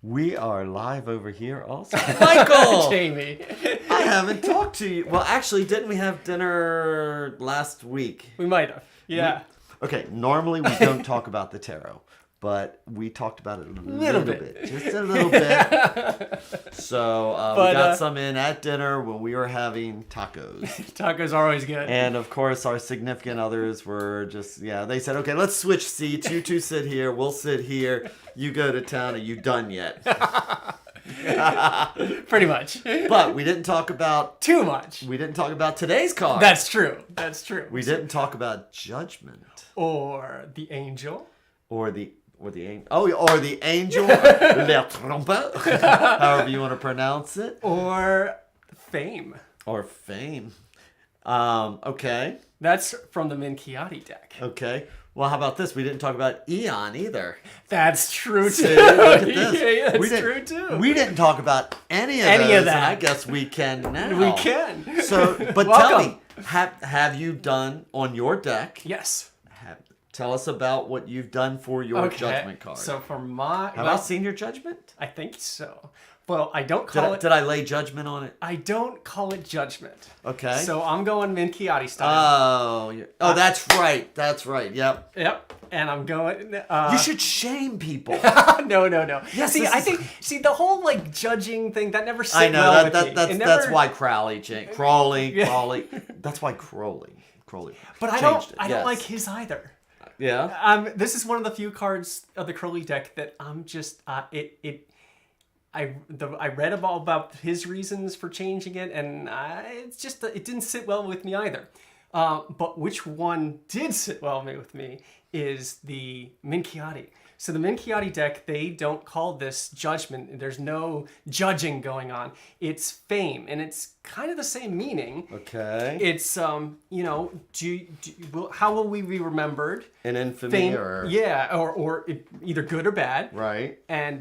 We are live over here also. Michael! Jamie. I haven't talked to you. Well, actually, didn't we have dinner last week? We might have. Yeah. Okay, normally we don't talk about the tarot, but we talked about it a little bit. Just a little bit. So we got some in at dinner when we were having tacos. Tacos are always good. And of course, our significant others were just, they said, okay, let's switch seats. You two sit here. We'll sit here. You go to town. Are you done yet? Pretty much. But we didn't talk about... Too much. We didn't talk about today's card. That's true. That's true. We didn't talk about judgment. Or the angel. Or the angel, le trompete, however you want to pronounce it. Or fame. Okay. That's from the Minchiati deck. Okay. Well, how about this? We didn't talk about Eon either. That's true, too. See, look at this. Yeah, that's true, too. We didn't talk about any of those, and I guess we can now. We can. So, but tell me, have you done on your deck? Yes. Tell us about what you've done for your judgment card. So for my... Have I seen your judgment? I think so. Well, I don't call it... Did I lay judgment on it? I don't call it judgment. Okay. So I'm going Minchiati style. Oh, that's right. That's right. Yep. And I'm going... you should shame people. No. Yes, See, the whole, judging thing, that never sit well with me. That's why Crowley. That's why Crowley But I don't like his either. Yeah. This is one of the few cards of the Crowley deck that I'm just I read about his reasons for changing it, and it didn't sit well with me either. But which one did sit well with me is the Minchiati. So the Minchiati deck, they don't call this judgment. There's no judging going on. It's fame, and it's kind of the same meaning. Okay. It's how will we be remembered? In infamy, fame, or either good or bad. Right. And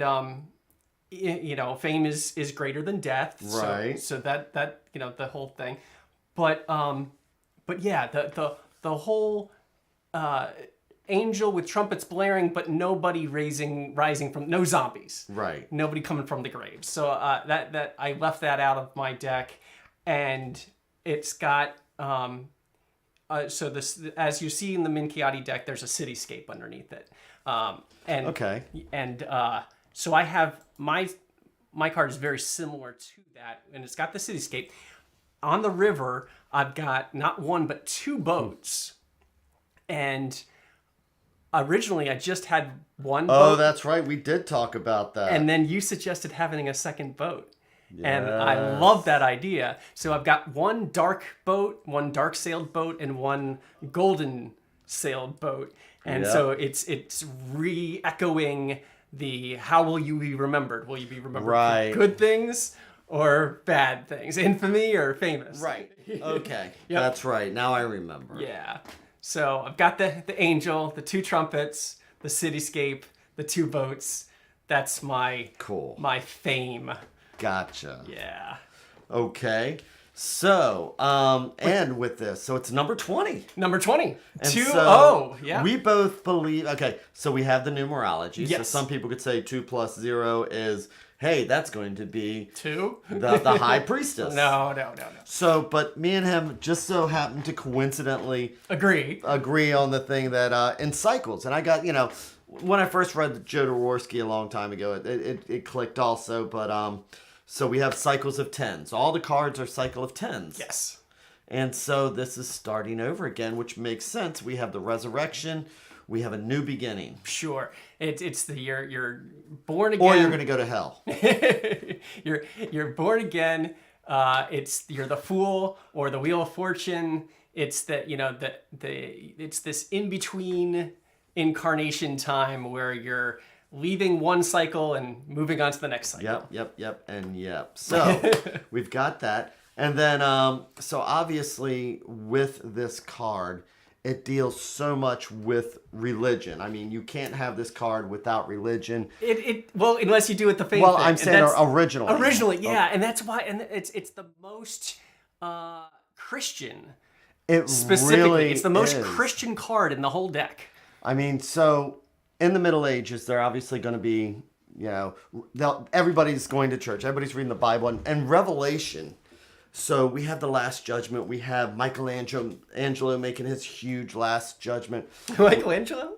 fame is greater than death. Right. So that the whole thing, but yeah, the whole. Angel with trumpets blaring, but nobody rising from no zombies. Right. Nobody coming from the graves. So that I left that out of my deck, and it's got so this, as you see in the Minchiati deck, there's a cityscape underneath it. So I have my card is very similar to that, and it's got the cityscape. On the river, I've got not one but two boats, and originally, I just had one boat. Oh, that's right. We did talk about that. And then you suggested having a second boat. Yes. And I love that idea. So I've got one dark boat, one dark sailed boat, and one golden sailed boat. And so it's re-echoing the how will you be remembered? Will you be remembered for good things or bad things, infamy or famous. Right. Okay. Yep. That's right. Now I remember. Yeah. So I've got the angel, the 2 trumpets, the cityscape, the 2 boats. That's my my fame. Gotcha. Yeah. Okay. So, and with this, so it's number 20. Number 20. And 2-0. so Yeah. we both believe, okay, so we have the numerology. So Yes. some people could say 2 plus 0 is, hey, that's going to be 2? the high priestess. No. So, but me and him just so happened to coincidentally Agree on the thing that in cycles. And I got, when I first read Jodorowsky a long time ago, it clicked also. But so we have cycles of 10s. All the cards are cycle of 10s. Yes. And so this is starting over again, which makes sense. We have the resurrection. We have a new beginning. Sure. It's the you're born again. Or you're going to go to hell. you're born again. You're the Fool or the Wheel of Fortune. It's that it's this in between incarnation time where you're leaving one cycle and moving on to the next cycle. Yep, and yep. So we've got that. And then, so obviously with this card, it deals so much with religion. I mean, you can't have this card without religion. Well, unless you do it the fame Well, thing. I'm saying originally. Originally, yeah. And that's why, and it's the most Christian. It Specifically, really it's the most is. Christian card in the whole deck. I mean, so in the Middle Ages, they're obviously going to be, everybody's going to church. Everybody's reading the Bible. And Revelation. So we have the Last Judgment. We have Michelangelo making his huge Last Judgment. Michelangelo?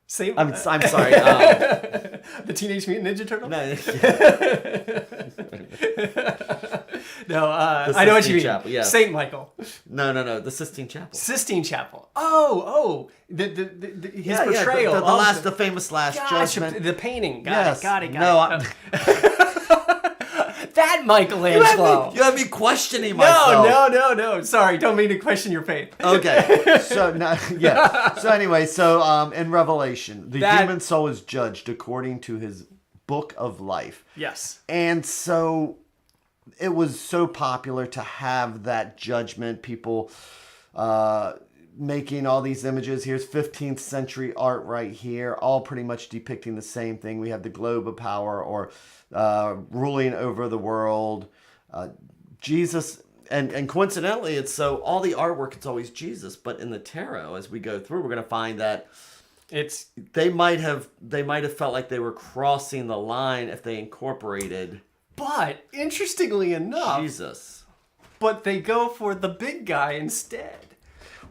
Same. I'm sorry. The Teenage Mutant Ninja Turtle? No. No, I know what you mean. Chapel, yes. Saint Michael. No, the Sistine Chapel. Sistine Chapel. Oh, his portrayal. The famous Last Judgment. The painting. Got it. No, that Michelangelo. You have me questioning myself. No. Sorry, don't mean to question your faith. Okay. So So anyway, in Revelation, the human soul is judged according to his book of life. Yes. And so it was so popular to have that judgment. People making all these images. Here's 15th century art right here, all pretty much depicting the same thing. We have the globe of power or ruling over the world. Jesus, and coincidentally, it's so all the artwork, it's always Jesus. But in the tarot, as we go through, we're going to find that they might have felt like they were crossing the line if they incorporated. But interestingly enough, Jesus. But they go for the big guy instead.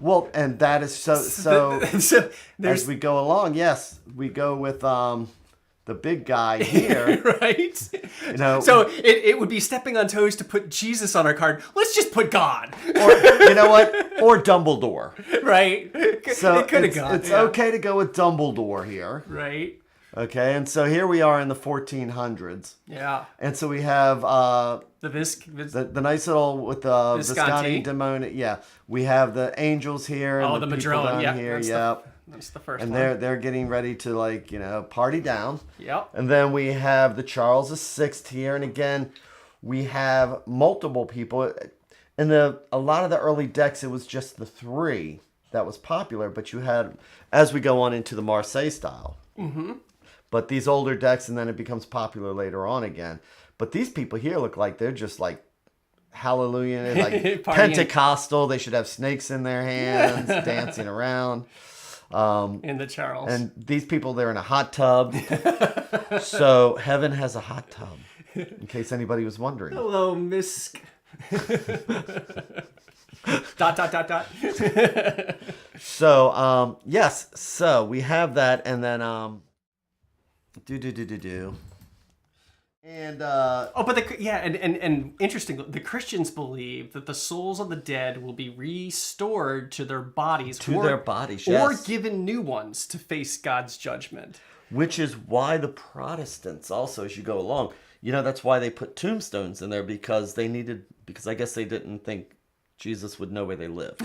Well, and that is so as we go along, yes, we go with the big guy here. Right? So it would be stepping on toes to put Jesus on our card. Let's just put God. Or you know what? Or Dumbledore. Right. So it could have gone. It's okay to go with Dumbledore here. Right. Okay, and so here we are in the 1400s. Yeah. And so we have the nice little with the Visconti Demone. Yeah, we have the angels here. Oh, and the people Madrone. down here. That's the first and one. they're getting ready to party down. Yep. And then we have the Charles VI here, and again we have multiple people. In a lot of the early decks, it was just the 3 that was popular, but you had, as we go on into the Marseille style. Mm-hmm. But these older decks, and then it becomes popular later on again. But these people here look like they're just like hallelujah, like Pentecostal. They should have snakes in their hands, dancing around. In the Charles. And these people, they're in a hot tub. So heaven has a hot tub, in case anybody was wondering. Hello, Miss. ... So, yes. So we have that, and then And and interesting, the Christians believe that the souls of the dead will be restored to their bodies, yes. or given new ones to face God's judgment. Which is why the Protestants also, as you go along, that's why they put tombstones in there, because I guess they didn't think Jesus would know where they live.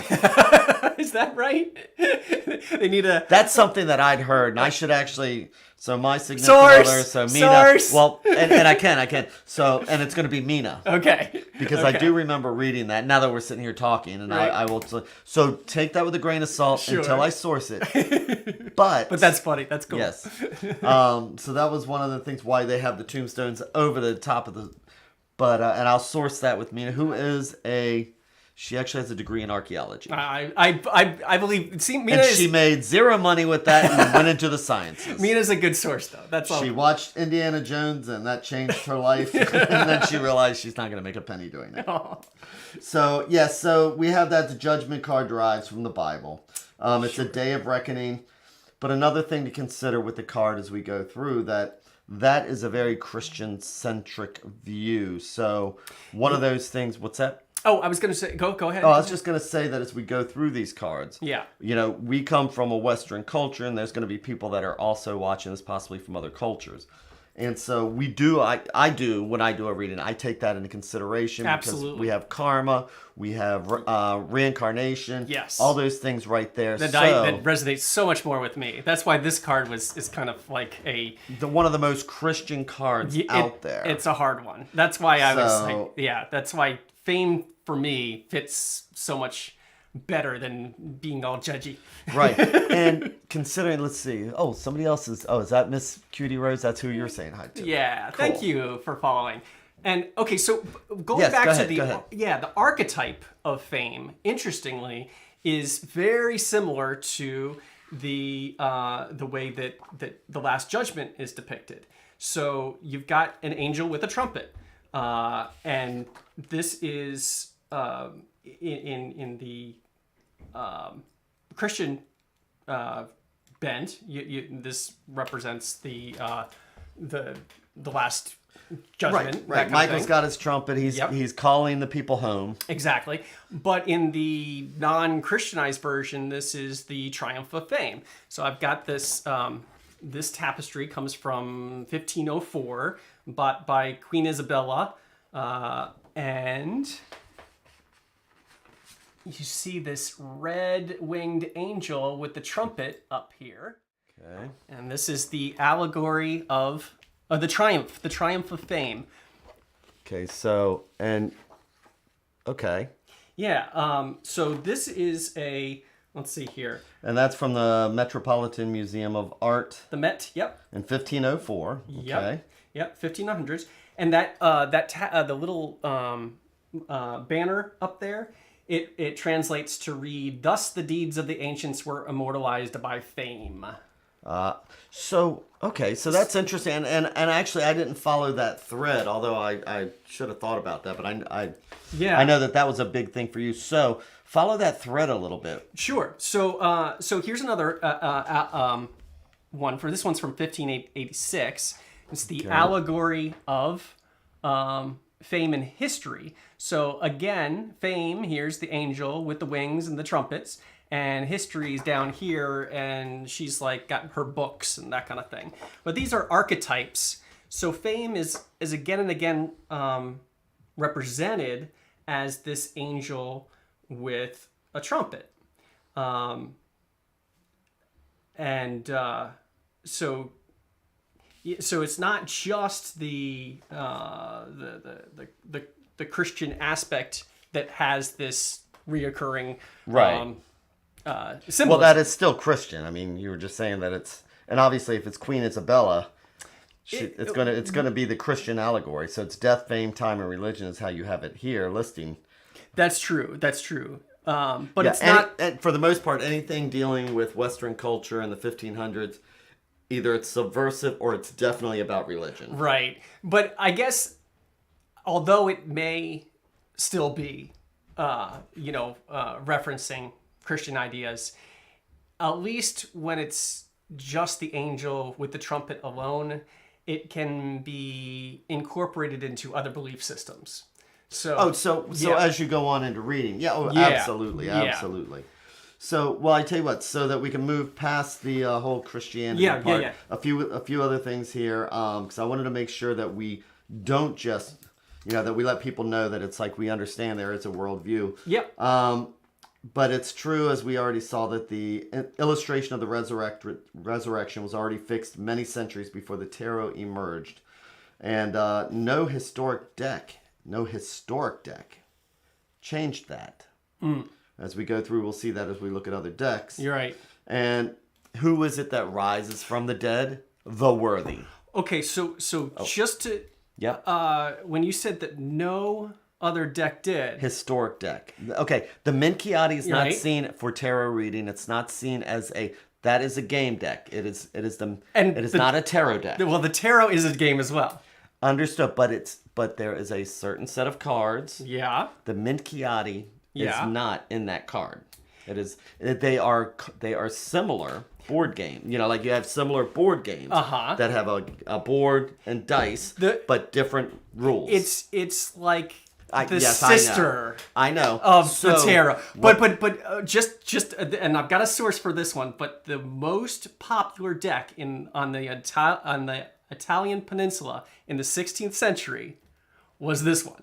Is that right? They need a... That's something that I'd heard, and I should actually... So my significant other, so Mina... Source! Well, and I can. So, and it's going to be Mina. Okay. Because I do remember reading that, now that we're sitting here talking, and Right. I will... So take that with a grain of salt until I source it. But that's funny. That's cool. Yes. So that was one of the things why they have the tombstones over the top of the... But, and I'll source that with Mina, who is a... She actually has a degree in archaeology. I believe. See, Mina and is, she made zero money with that and went into the sciences. Mina's a good source, though. That's all. She watched Indiana Jones and that changed her life. And then she realized she's not going to make a penny doing that. Oh. So, yes, so we have that. The judgment card derives from the Bible. It's a day of reckoning. But another thing to consider with the card as we go through that is a very Christian-centric view. So one of those things, what's that? Oh, I was going to say, go ahead. Oh, I was just going to say that as we go through these cards, yeah, we come from a Western culture, and there's going to be people that are also watching this, possibly from other cultures. And so we do, I do, when I do a reading, I take that into consideration. Absolutely. Because we have karma, we have reincarnation. Yes. All those things right there. That resonates so much more with me. That's why this card is kind of like one of the most Christian cards out there. It's a hard one. That's why I was like, that's why fame for me fits so much better than being all judgy. Right. And considering, let's see. Oh, somebody else is that Miss Cutie Rose? That's who you're saying hi to. Yeah. Cool. Thank you for following. And okay, so going back to the archetype of fame, interestingly, is very similar to the way that the Last Judgment is depicted. So you've got an angel with a trumpet, and this is in the Christian bent. This represents the Last Judgment. Right. Michael's got his trumpet. He's calling the people home. Exactly. But in the non-Christianized version, this is the Triumph of Fame. So I've got this. This tapestry comes from 1504, bought by Queen Isabella, and you see this red-winged angel with the trumpet up here. Okay. And this is the allegory of the triumph of fame. Okay, so, okay. Yeah, so this is let's see here. And that's from the Metropolitan Museum of Art. The Met, yep. In 1504. Okay. Yep, 1500s. And the little banner up there, it translates to read, "Thus the deeds of the ancients were immortalized by fame." So that's interesting. And actually, I didn't follow that thread, although I should have thought about that. But I know that was a big thing for you. So follow that thread a little bit. Sure. So here's another one. This one's from 1586. It's the allegory of fame and history. So again, fame, here's the angel with the wings and the trumpets, and history's down here, and she's like got her books and that kind of thing. But these are archetypes. So fame is again and again represented as this angel with a trumpet. So it's not just the Christian aspect that has this reoccurring symbolism. Well, that is still Christian. I mean, you were just saying that and obviously if it's Queen Isabella, it's gonna be the Christian allegory. So it's death, fame, time, and religion is how you have it here listing. That's true. But it's not. And for the most part, anything dealing with Western culture in the 1500s, either it's subversive or it's definitely about religion. Right. But I guess, although it may still be, referencing Christian ideas, at least when it's just the angel with the trumpet alone, it can be incorporated into other belief systems. So as you go on into reading, absolutely. So, well, I tell you what, so that we can move past the whole Christianity part. A few other things here, because I wanted to make sure that we don't just that we let people know that it's like we understand there is a worldview. Yep. But it's true, as we already saw, that the illustration of the resurrection was already fixed many centuries before the tarot emerged. And no historic deck changed that. As we go through, we'll see that as we look at other decks. You're right. And who is it that rises from the dead? The worthy. Okay, so just to... Yeah. When you said that no other deck did... Historic deck. Okay, the Minchiati is not Right. seen for tarot reading. It's not seen as a... That is a game deck. It is And not a tarot deck. Well, the tarot is a game as well. Understood, but there is a certain set of cards. Yeah. The Minchiati Yeah. is not in that card. They are similar board game. Like you have similar board games that have a board and dice, but different rules. It's like the yes, sister I know of the tarot. But just and I've got a source for this one. But the most popular deck on the Italian peninsula in the 16th century was this one.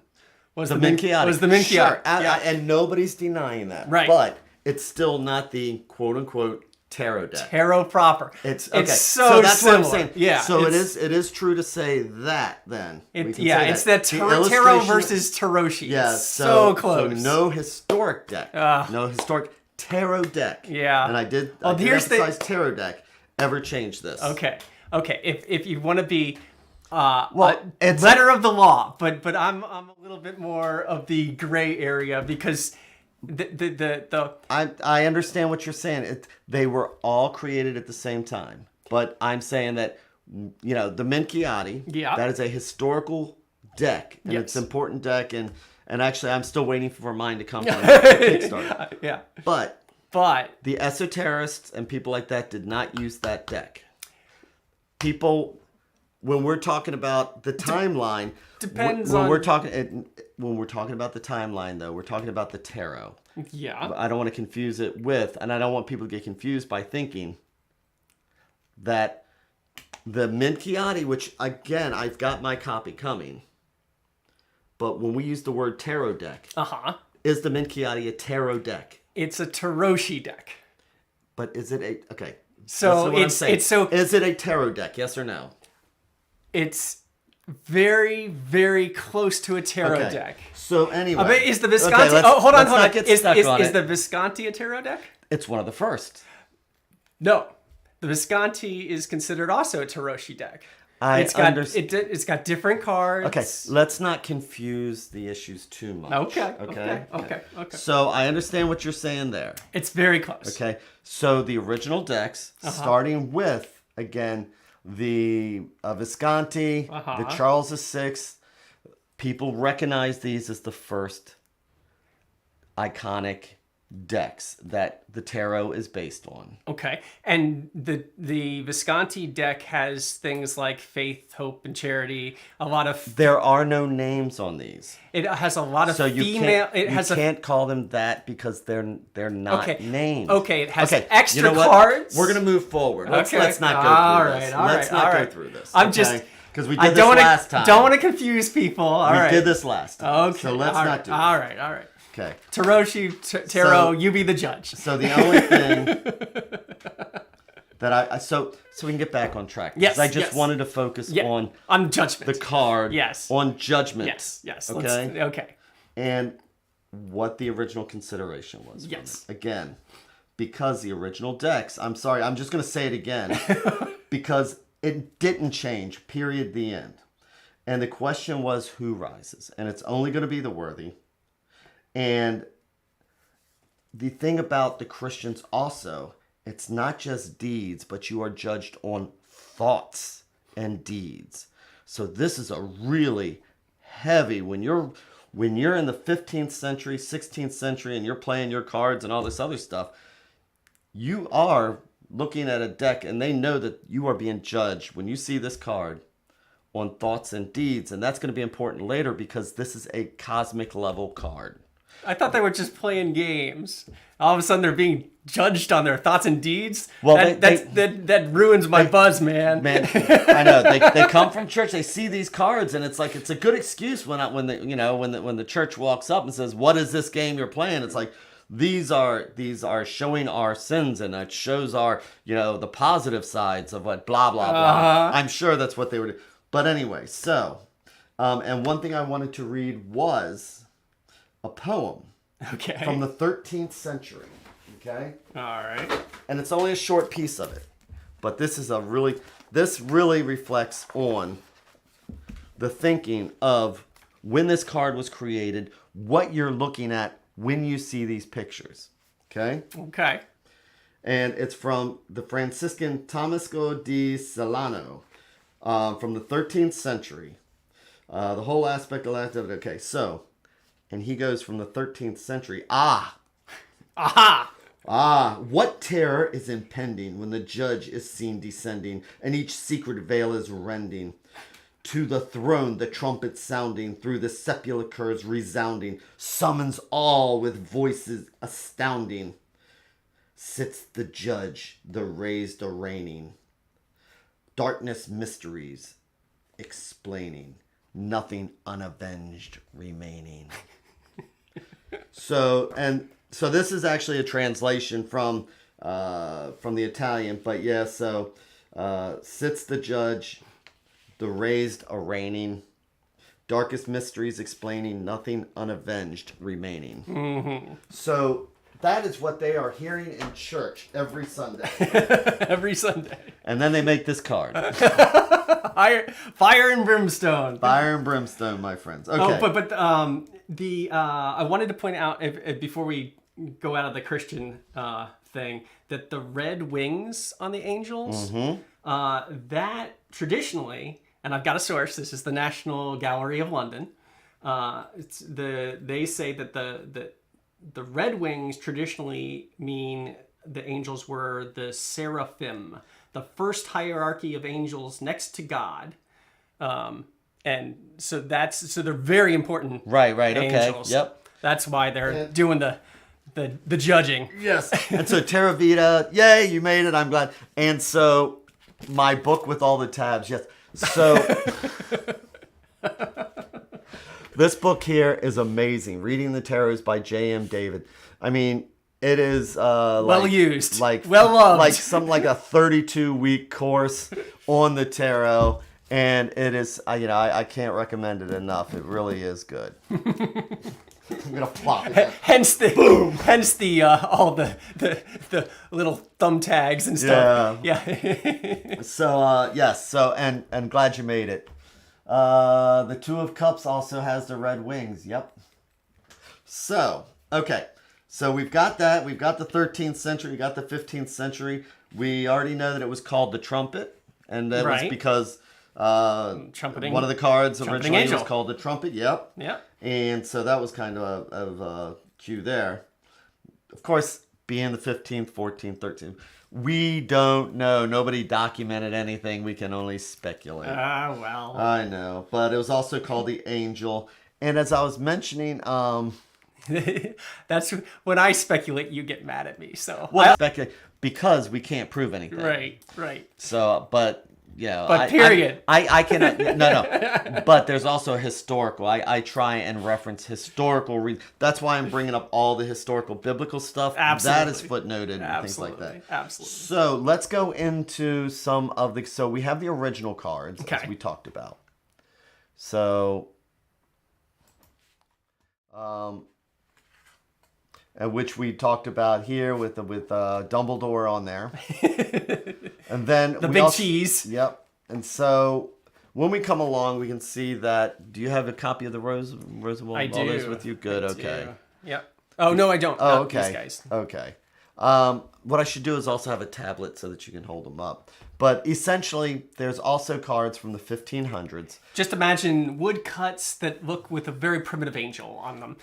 Was the Minchiati. Was the Minchiati. Sure. Yeah. And nobody's denying that. Right. But it's still not the quote-unquote tarot deck. Tarot proper. It's okay. so that's similar. what I'm saying. Yeah. So it is true to say that then. It's The that tarot illustration- versus Taroshi. Yeah. It's so close. So no historic deck. No historic tarot deck. Yeah. And I did here's emphasize tarot deck ever changed this. Okay. If you want to be it's letter of the law, but I'm a little bit more of the gray area because I understand what you're saying. They were all created at the same time, but I'm saying that the Minchiati, that is a historical deck, and it's an important deck, and actually I'm still waiting for mine to come from Kickstarter. Yeah. But the esoterists and people like that did not use that deck. People, when we're talking about the timeline, when we're talking about the timeline, though, we're talking about the tarot. Yeah. I don't want to confuse it with, and I don't want people to get confused by thinking that the Minchiati, which again I've got my copy coming, but when we use the word tarot deck, is the Minchiati a tarot deck? It's a Taroshi deck. But is it a okay? So is it a tarot deck? Yes or no? It's very, very close to a tarot deck. So anyway, is the Visconti? Hold on. Is the the Visconti a tarot deck? It's one of the first. No, the Visconti is considered also a Taroshi deck. It's got different cards. Okay, let's not confuse the issues too much. Okay. So I understand what you're saying there. It's very close. Okay, so the original decks, starting with, again, the Visconti, the Charles VI, people recognize these as the first iconic decks that the tarot is based on. Okay, and the Visconti deck has things like faith, hope, and charity. A lot of there are no names on these. It has a lot of female. You can't call them that because they're not named. Okay, it has extra cards. We're gonna move forward. Let's not go through this. Let's not go through this. I'm just because we did this last time. Don't want to confuse people. We did this last time. Okay, so let's not do it. All right. Okay. Taroshi, tarot, you be the judge. So the only thing that so we can get back on track. Yes. I just wanted to focus on judgment. The card. Yes. On judgment. Yes. Okay. Okay. And what the original consideration was. Yes. Again, because the original decks. I'm sorry. I'm just going to say it again because it didn't change. Period. The end. And the question was who rises, and it's only going to be the worthy. And the thing about the Christians also, it's not just deeds, but you are judged on thoughts and deeds. So this is a really heavy, when you're in the 15th century, 16th century, and you're playing your cards and all this other stuff, you are looking at a deck and they know that you are being judged when you see this card on thoughts and deeds. And that's going to be important later because this is a cosmic level card. I thought they were just playing games. All of a sudden, they're being judged on their thoughts and deeds. Well, that ruins my buzz, man. Man, I know they come from church. They see these cards, and it's like it's a good excuse when the church walks up and says, "What is this game you're playing?" It's like these are showing our sins, and it shows our the positive sides of what blah blah blah. I'm sure that's what they were doing. But anyway, so and one thing I wanted to read was a poem. Okay. From the 13th century. Okay? All right. And it's only a short piece of it. But this really reflects on the thinking of when this card was created, what you're looking at when you see these pictures. Okay? Okay. And it's from the Franciscan Tomasco di Celano from the 13th century. The whole aspect of that. Okay, so... And he goes from the 13th century. Aha! What terror is impending when the judge is seen descending and each secret veil is rending. To the throne the trumpet sounding, through the sepulchres resounding, summons all with voices astounding. Sits the judge, the raised arraigning. Darkness mysteries explaining. Nothing unavenged remaining. So this is actually a translation from the Italian, but yeah. So sits the judge, the raised arraigning, darkest mysteries explaining, nothing unavenged remaining. Mm-hmm. So that is what they are hearing in church every Sunday. Every Sunday. And then they make this card. Fire and brimstone. Fire and brimstone, my friends. Okay. Oh, but I wanted to point out before we go out of the Christian thing that the red wings on the angels, that traditionally, and I've got a source. This is the National Gallery of London. They say that the red wings traditionally mean the angels were the seraphim, the first hierarchy of angels next to God. And so they're very important. Right. Angels. Okay. Yep. That's why they're doing the judging. Yes. And so Terra Vita, yay, you made it. I'm glad. And so my book with all the tabs, yes. So this book here is amazing. Reading the Tarots by J.M. David. I mean, it is well used, well loved, like a 32-week course on the tarot. And it is, I can't recommend it enough. It really is good. I'm gonna plop it. Hence the all the little thumb tags and stuff. Yeah. So yes. So and glad you made it. The Two of Cups also has the red wings. Yep. So okay. So we've got that. We've got the 13th century. We got the 15th century. We already know that it was called the trumpet, and that was because. Trumpeting, one of the cards originally angel. was called the trumpet. Yep. Yep. And so that was kind of a cue there. Of course, being the 15th, 14th, 13th, we don't know. Nobody documented anything. We can only speculate. Well. I know. But it was also called the angel. And as I was mentioning, that's when I speculate, you get mad at me. So speculate because we can't prove anything. Right. So, but. Yeah, but period. I cannot. No. But there's also historical. I try and reference historical. That's why I'm bringing up all the historical biblical stuff. Absolutely. That is footnoted and things like that. Absolutely. So let's go into some of the. So we have the original cards as we talked about. So, which we talked about here with Dumbledore on there. And then the big cheese. Yep. And so when we come along, we can see that. Do you have a copy of the Roosevelt? I do. With you? Good. I okay. Do. Yep. Oh no, I don't. Oh, okay. These guys. Okay. What I should do is also have a tablet so that you can hold them up. But essentially, there's also cards from the 1500s. Just imagine woodcuts that look with a very primitive angel on them,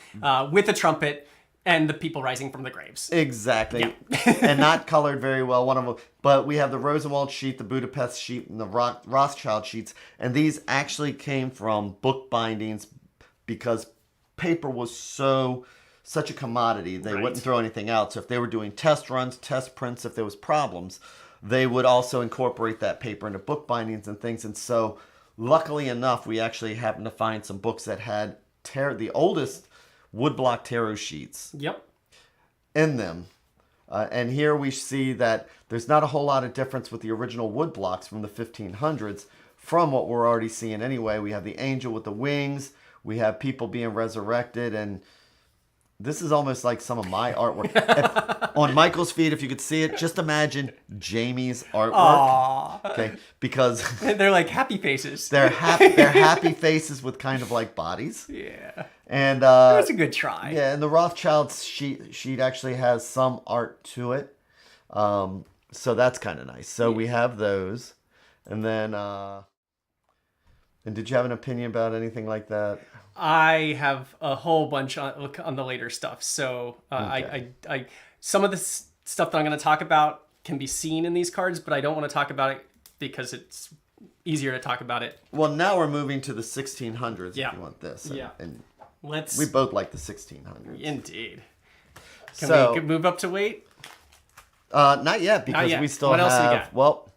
with a trumpet. And the people rising from the graves. Exactly. Yeah. And not colored very well, one of them. But we have the Rosenwald sheet, the Budapest sheet, and the Rothschild sheets. And these actually came from book bindings because paper was so such a commodity. They wouldn't throw anything out. So if they were doing test runs, test prints, if there was problems, they would also incorporate that paper into book bindings and things. And so luckily enough, we actually happened to find some books that had the oldest woodblock tarot sheets in them. And here we see that there's not a whole lot of difference with the original woodblocks from the 1500s from what we're already seeing anyway. We have the angel with the wings. We have people being resurrected. And this is almost like some of my artwork. On Michael's feed, if you could see it, just imagine Jamie's artwork. Aww. Okay, because they're like happy faces. They're happy faces with kind of like bodies. Yeah. And that's a good try. Yeah, and the Rothschild's sheet actually has some art to it. So that's kind of nice. So we have those. And then and did you have an opinion about anything like that? I have a whole bunch on the later stuff. So I some of the stuff that I'm going to talk about can be seen in these cards, but I don't want to talk about it because it's easier to talk about it. Well, now we're moving to the 1600s if you want this. And we both like the 1600s. Indeed. Can we move up to weight? Not yet, because we still what have... else do we got? Well,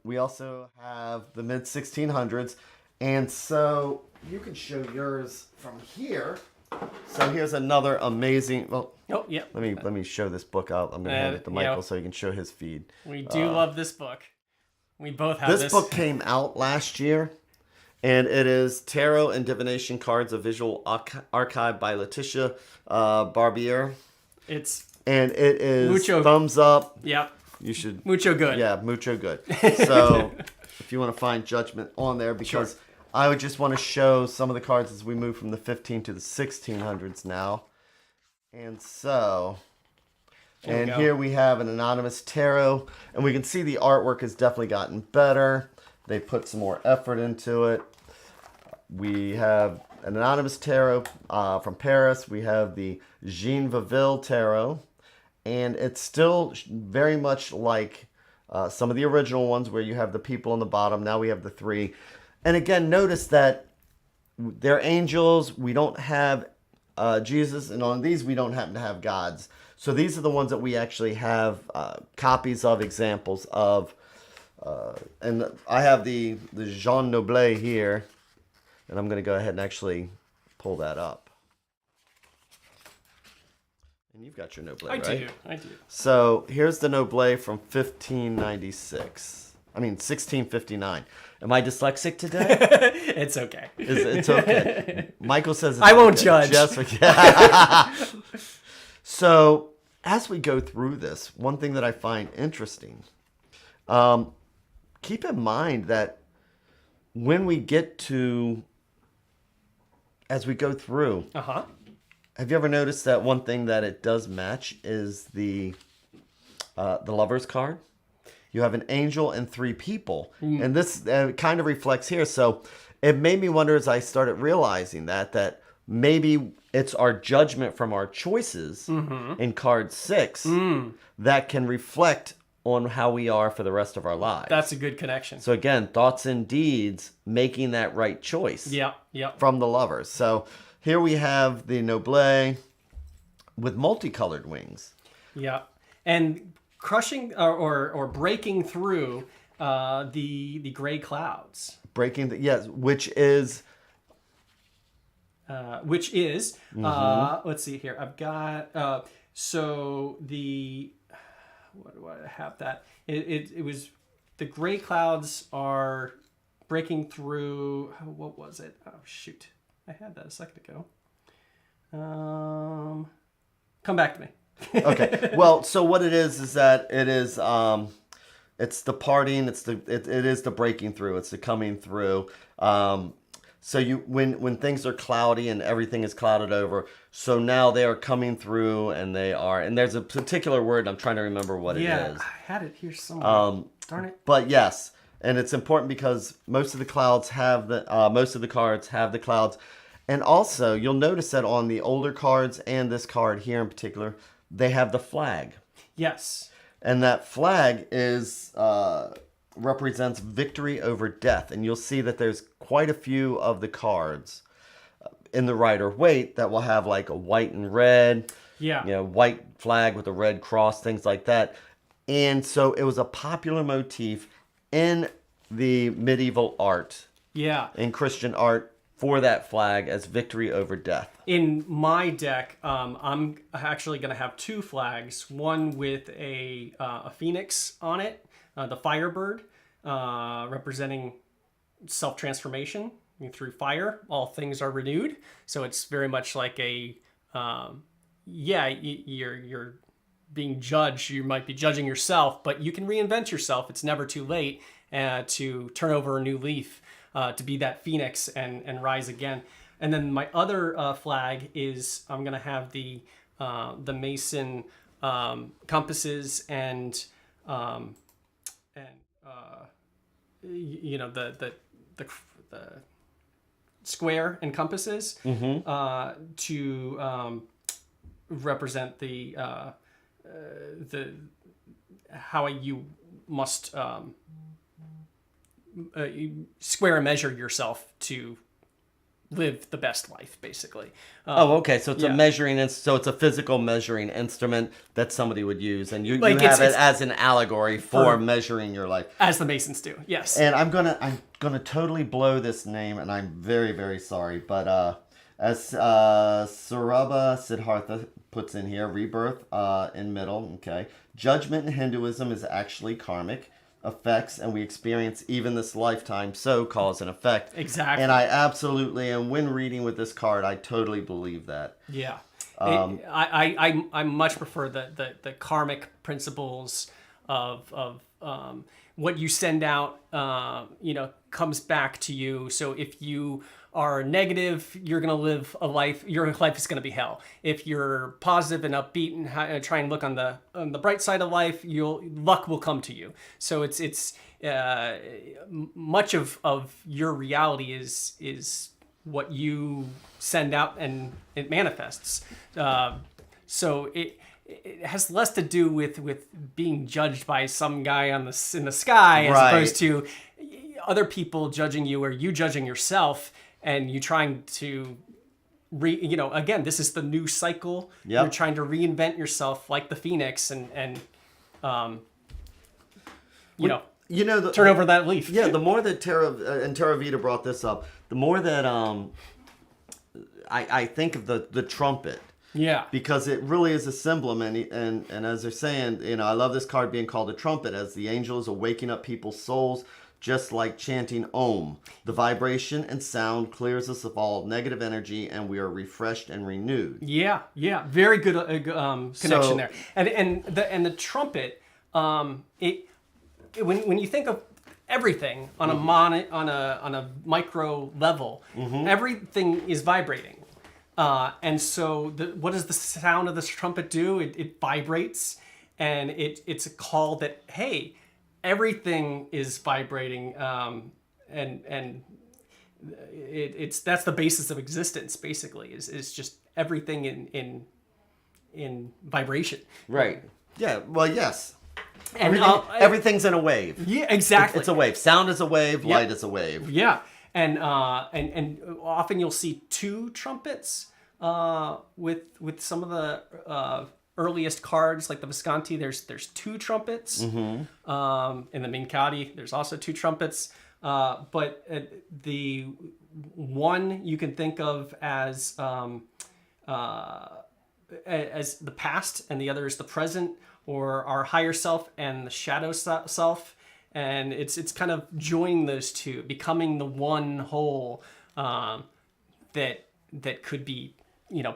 we also have the mid-1600s. And so you can show yours from here. So here's another amazing... Well, let me show this book out. I'm going to hand it to Michael so he can show his feed. We do love this book. We both have this. This book came out last year. And it is Tarot and Divination Cards, a visual archive by Letitia Barbier. And it is thumbs up. Yep. You should. Mucho good. Yeah, mucho good. So if you want to find Judgment on there, because I would just want to show some of the cards as we move from the 15 to the 1600s now. And so, and here we have an anonymous tarot. And we can see the artwork has definitely gotten better. They put some more effort into it. We have an anonymous tarot from Paris. We have the Jean Vaville tarot. And it's still very much like some of the original ones where you have the people on the bottom. Now we have the three. And again, notice that they're angels. We don't have Jesus. And on these, we don't happen to have gods. So these are the ones that we actually have copies of, examples of. And I have the Jean Noblet here. And I'm going to go ahead and actually pull that up. And you've got your Noblet, right? I do. So here's the Noblet from 1659. Am I dyslexic today? It's okay. It's okay. Michael says it's I won't okay. judge. So as we go through this, one thing that I find interesting, keep in mind that when we get to, as we go through, have you ever noticed that one thing that it does match is the Lover's card? You have an angel and three people. And this kind of reflects here. So it made me wonder as I started realizing that maybe it's our judgment from our choices in card 6 that can reflect on how we are for the rest of our lives. That's a good connection. So again, thoughts and deeds, making that right choice from the Lovers. So here we have the Noblet with multicolored wings. Yeah. And crushing or breaking through the gray clouds. Which is let's see here. I've got so the what do I have that? It was the gray clouds are breaking through. What was it? Oh shoot. I had that a second ago. Come back to me. Okay. Well, so what it is that it is it's the parting, it is the breaking through, it's the coming through. So when things are cloudy and everything is clouded over, so now they are coming through and there's a particular word, I'm trying to remember what it is. Yeah, I had it here somewhere. Darn it. But yes, and it's important because most of the cards have the clouds. And also, you'll notice that on the older cards and this card here in particular, they have the flag. Yes. And that flag represents victory over death. And you'll see that there's quite a few of the cards in the Rider-Waite that will have like a white and red, Yeah. white flag with a red cross, things like that. And so it was a popular motif in the medieval art, Yeah. in Christian art, for that flag as victory over death. In my deck, I'm actually going to have 2 flags. One with a phoenix on it, the Firebird, representing self-transformation through fire. All things are renewed. So it's very much like a, you're being judged. You might be judging yourself, but you can reinvent yourself. It's never too late to turn over a new leaf, to be that phoenix and rise again. And then my other flag is I'm gonna have the Mason compasses and the square and compasses to represent the how you must square and measure yourself to live the best life, basically. Okay. So it's a measuring, so it's a physical measuring instrument that somebody would use, and you have it as an allegory for measuring your life, as the Masons do. Yes. And I'm gonna totally blow this name, and I'm very, very sorry, but as Saurabha Siddhartha puts in here, rebirth in middle. Okay, judgment in Hinduism is actually karmic effects, and we experience even this lifetime, so cause and effect. Exactly. And I absolutely, and when reading with this card, I totally believe that. Yeah. I much prefer the karmic principles of what you send out, comes back to you. So if you are negative, you're going to live a life, your life is going to be hell. If you're positive and upbeat and try and look on the bright side of life, luck will come to you. So it's much of your reality is what you send out, and it manifests. So it has less to do with being judged by some guy in the sky, as opposed to other people judging you or you judging yourself, and you trying to again, this is the new cycle. Yep. You're trying to reinvent yourself like the phoenix and turn over that leaf. Yeah, the more that Terra Vita brought this up, the more that I think of the trumpet. Yeah. Because it really is a symbol, and as they're saying, I love this card being called a trumpet, as the angel is awaking up people's souls, just like chanting Om. The vibration and sound clears us of all negative energy, and we are refreshed and renewed. Yeah, very good connection there. And the trumpet, when you think of everything on a micro level, everything is vibrating. And so what does the sound of this trumpet do? It vibrates, and it's a call that, hey, everything is vibrating, and that's the basis of existence, basically, is just everything in vibration. Right. Yeah. Well, yes. And everything's in a wave. Yeah, exactly. It's a wave. Sound is a wave. Light is a wave. Yeah. And often you'll see 2 trumpets with some of the earliest cards, like the Visconti. There's 2 trumpets. In the Minkati, there's also 2 trumpets. But the one you can think of as the past, and the other is the present, or our higher self and the shadow self. And it's kind of joining those two, becoming the one whole that could be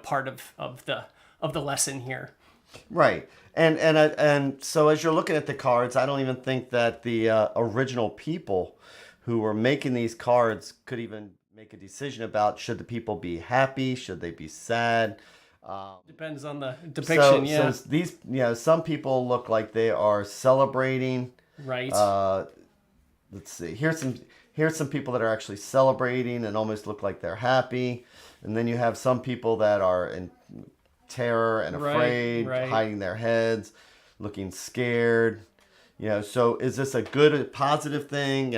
part of the lesson here. Right. And so as you're looking at the cards, I don't even think that the original people who were making these cards could even make a decision about, should the people be happy, should they be sad. Depends on the depiction. So these, some people look like they are celebrating. Right. Let's see. Here's some people that are actually celebrating and almost look like they're happy, and then you have some people that are in terror and afraid, hiding their heads, looking scared. So is this a good, positive thing?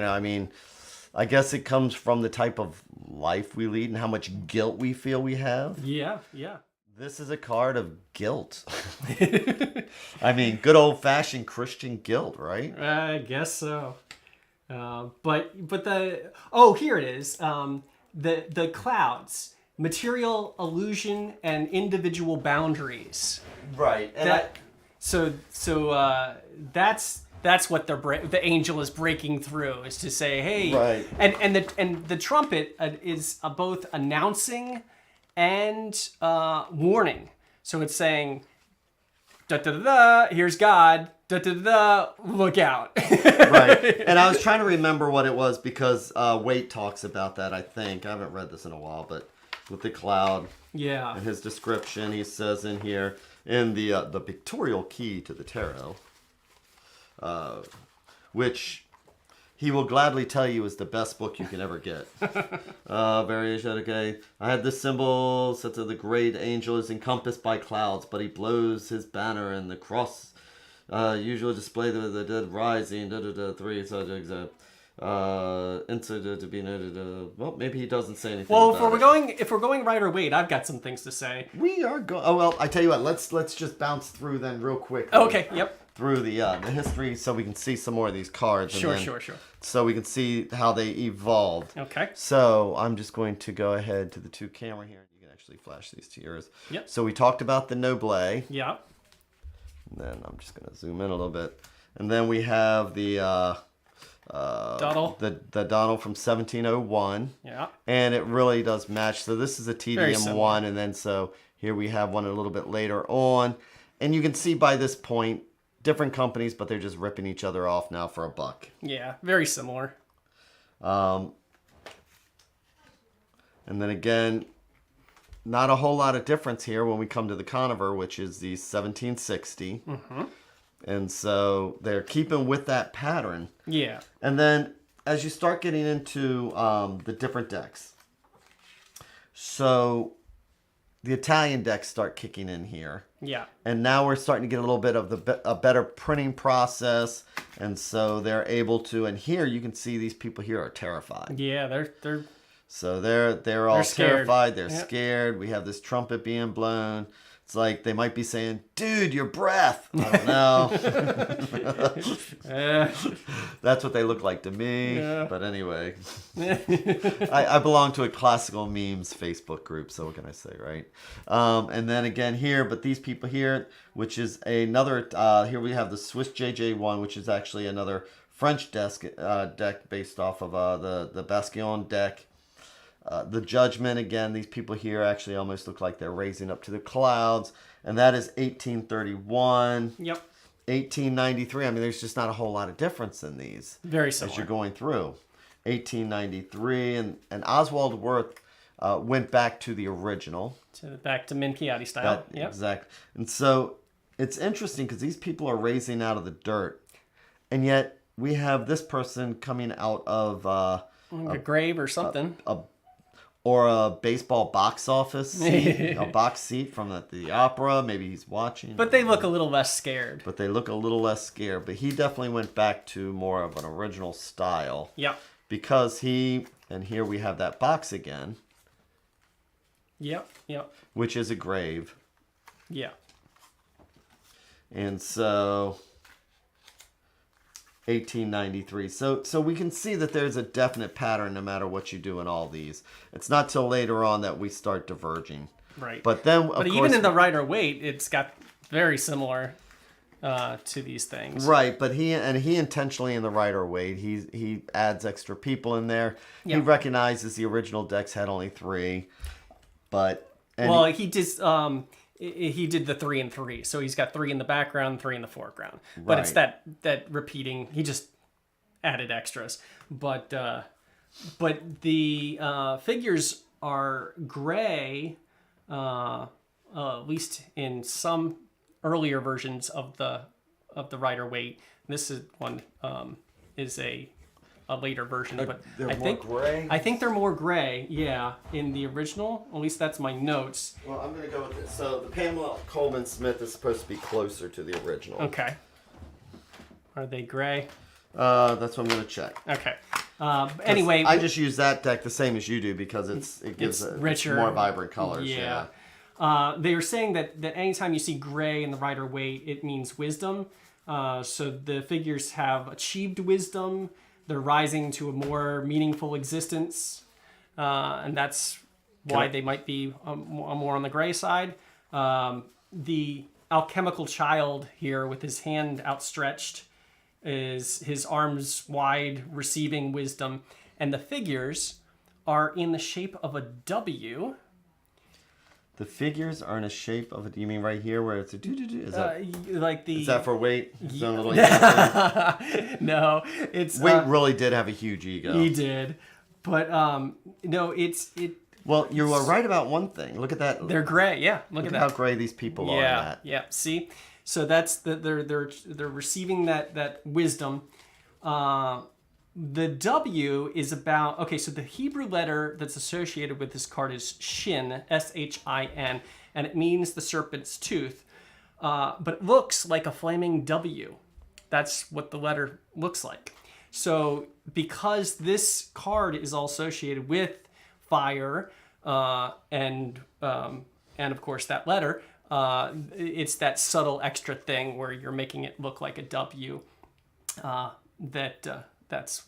I guess it comes from the type of life we lead and how much guilt we feel we have. Yeah. This is a card of guilt. I mean, good old-fashioned Christian guilt, right? I guess so. But here it is. The clouds, material illusion and individual boundaries. Right. And that's what the angel is breaking through, is to say, hey, right. And the trumpet is both announcing and warning. So it's saying, da da da da, here's God, da da da da, look out. Right. And I was trying to remember what it was because Waite talks about that, I think. I haven't read this in a while, but with the cloud. Yeah. And his description, he says in here, in the pictorial key to the tarot, which he will gladly tell you is the best book you can ever get. Variation, okay. I had this symbol, such that the great angel is encompassed by clouds, but he blows his banner and the cross usually display the dead rising, three subjects, to be noted. Well, maybe he doesn't say anything. Well, about if we're going right or wait, I've got some things to say. We are going. Oh well, I tell you what. Let's just bounce through then real quick. Okay. Yep. Through the history, so we can see some more of these cards. Sure. So we can see how they evolved. Okay. So I'm just going to go ahead to the 2 camera here. You can actually flash these to yours. Yep. So we talked about the Noble. Yeah. Then I'm just going to zoom in a little bit, and then we have the Donald. the Donald from 1701. Yeah. And it really does match. So this is a Very TDM similar. one, and then so here we have one a little bit later on, and you can see by this point different companies, but they're just ripping each other off now for $1. Yeah. Very similar. And then again, not a whole lot of difference here when we come to the Conover, which is the 1760. Mm-hmm. And so they're keeping with that pattern. Yeah. And then as you start getting into the different decks, so the Italian decks start kicking in here. Yeah. And now we're starting to get a little bit of a better printing process. And so they're able to, and here you can see these people here are terrified. Yeah, they're So they're all scared. terrified. They're Yep. scared. We have this trumpet being blown. It's like they might be saying, "Dude, your breath." I don't know. That's what they look like to me. Yeah. But anyway, I belong to a classical memes Facebook group, so what can I say, right? And then again here, but these people here, which is another. Here we have the Swiss JJ1, which is actually another French deck based off of the Basquiat deck. The Judgment, again, these people here actually almost look like they're raising up to the clouds. And that is 1831. Yep. 1893. I mean, there's just not a whole lot of difference in these. Very similar. As you're going through. 1893. And Oswald Wirth went back to the original. Back to Minchiati style. Yep. Exactly. And so it's interesting because these people are raising out of the dirt. And yet we have this person coming out of... a grave or something. Or a baseball box office seat, a box seat from the opera. Maybe he's watching. But they look a little less scared. But he definitely went back to more of an original style. Yeah. Because and here we have that box again. Yep. Which is a grave. Yeah. And so... 1893. So we can see that there's a definite pattern no matter what you do in all these. It's not till later on that we start diverging. Right. But then, but even in the Rider-Waite, it's got very similar to these things. Right, but he intentionally in the Rider-Waite, he adds extra people in there. Yeah. He recognizes the original decks had only 3, but he did the 3 and 3, so he's got 3 in the background, 3 in the foreground. But Right. it's that repeating. He just added extras. But the figures are gray, at least in some earlier versions of the Rider-Waite. This is one is a later version, but they're more gray? I think they're more gray. Yeah, in the original, at least that's my notes. Well, I'm going to go with this. So the Pamela Coleman Smith is supposed to be closer to the original. Okay. Are they gray? That's what I'm going to check. Okay. Anyway, I just use that deck the same as you do because it gives richer, more vibrant colors. Yeah. They are saying that anytime you see gray in the Rider-Waite, it means wisdom. So the figures have achieved wisdom. They're rising to a more meaningful existence. And that's why they might be more on the gray side. The alchemical child here with his hand outstretched is his arms wide, receiving wisdom. And the figures are in the shape of a W. The figures are in a shape of you mean right here where it's a do-do-do? Is that for Waite? No, it's... Waite really did have a huge ego. He did. But, no, Well, you are right about one thing. Look at that. They're gray, yeah. Look at that. How gray these people are in that. Yeah, see? So that's they're receiving that wisdom. The W is about, okay, so the Hebrew letter that's associated with this card is Shin, S-H-I-N, and it means the serpent's tooth, but it looks like a flaming W. That's what the letter looks like. So because this card is all associated with fire and of course that letter, it's that subtle extra thing where you're making it look like a W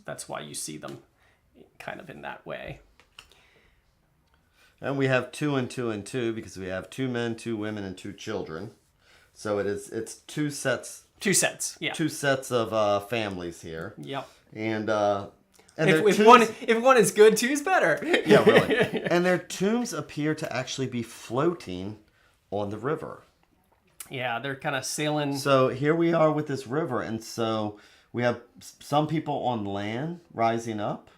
that's why you see them kind of in that way. And we have 2 and 2 and 2 because we have 2 men, 2 women, and 2 children. So it's 2 sets. 2 sets, yeah. 2 sets of families here. Yep. And if one is good, 2 is better. Yeah, really. And their tombs appear to actually be floating on the river. Yeah, they're kind of sailing. So here we are with this river, and so we have some people on land rising up.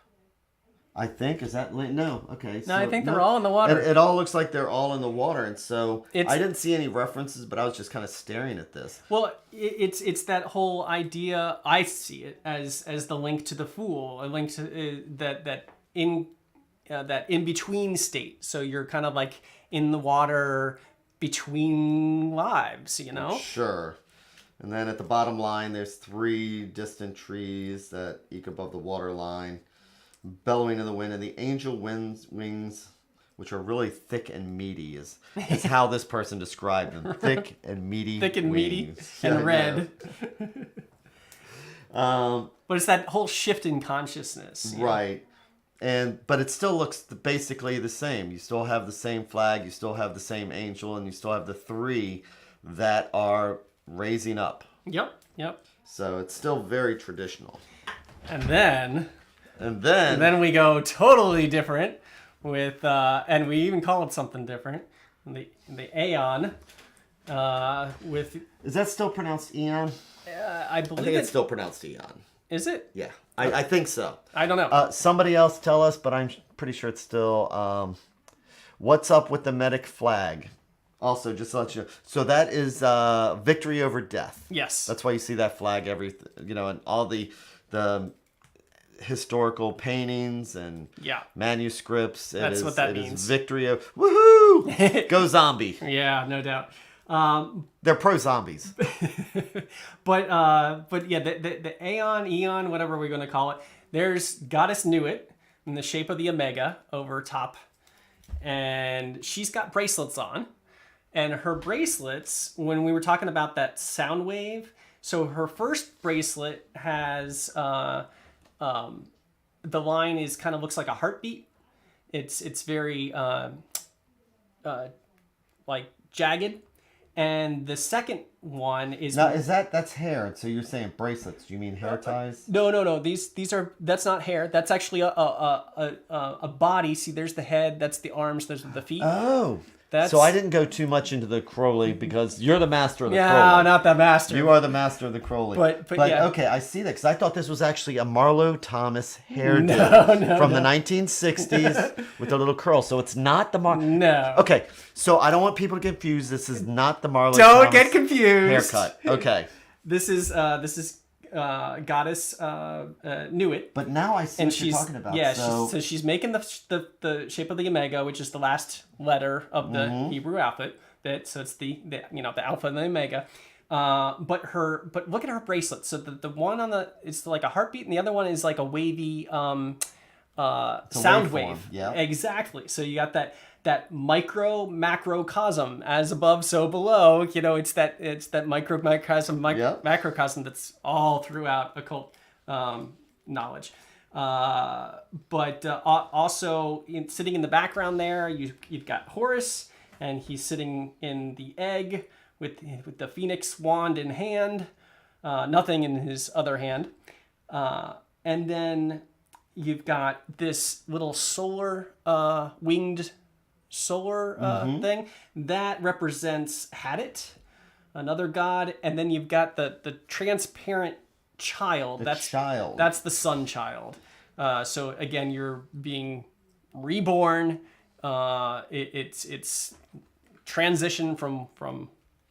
I think is that no okay. No, I think they're all in the water. It all looks like they're all in the water, and so I didn't see any references, but I was just kind of staring at this. Well, it's that whole idea. I see it as the link to the Fool, a link to that in between state. So you're kind of like in the water between lives, you know. Sure. And then at the bottom line, there's 3 distant trees that eke above the water line, bellowing in the wind, and the angel wings, which are really thick and meaty, is how this person described them. Thick and meaty. Thick and wings. meaty and red. But it's that whole shift in consciousness. Right. But it still looks basically the same. You still have the same flag, you still have the same angel, and you still have the 3 that are raising up. Yep. So it's still very traditional. And then we go totally different with, and we even call it something different. The Aeon with. Is that still pronounced Eon? I believe I think it's still pronounced Eon. Is it? Yeah, I think so. I don't know. Somebody else tell us, but I'm pretty sure it's still. What's up with the medic flag? Also, just to let you know. So that is victory over death. Yes. That's why you see that flag in all the historical paintings and manuscripts. That's what that means. It is victory of woohoo! Go zombie. Yeah, no doubt. They're pro zombies. but yeah, the Eon, whatever we're going to call it. There's Goddess Nuit in the shape of the Omega over top, and she's got bracelets on. And her bracelets, when we were talking about that sound wave, so her first bracelet has the line is kind of looks like a heartbeat. It's very like jagged. And the second one is now that's hair. So you're saying bracelets? Do you mean hair ties? No. That's not hair. That's actually a body. See, there's the head. That's the arms. Those are the feet. Oh. So I didn't go too much into the Crowley because you're the master of the Crowley. Yeah, not the master. You are the master of the Crowley. But yeah. Okay, I see that because I thought this was actually a Marlo Thomas hairdo from the 1960s with a little curl. So it's not the No. Okay, so I don't want people to get confused. This is not the Marlo Don't Thomas get confused. haircut. Okay. This is Goddess Nuit. But now I see what you're talking about. Yeah, so she's making the shape of the Omega, which is the last letter of the Hebrew alphabet. So it's the alpha and the Omega. But look at her bracelet. So the one on it's like a heartbeat, and the other one is like a wavy sound wave. Yeah, exactly. So you got that macrocosm, as above so below. It's that macrocosm that's all throughout occult knowledge. But also sitting in the background there, you've got Horus, and he's sitting in the egg with the phoenix wand in hand, nothing in his other hand, and then you've got this little winged solar thing that represents Hadit, another god, and then you've got the transparent child. That's the sun child. So again, you're being reborn. It's transition from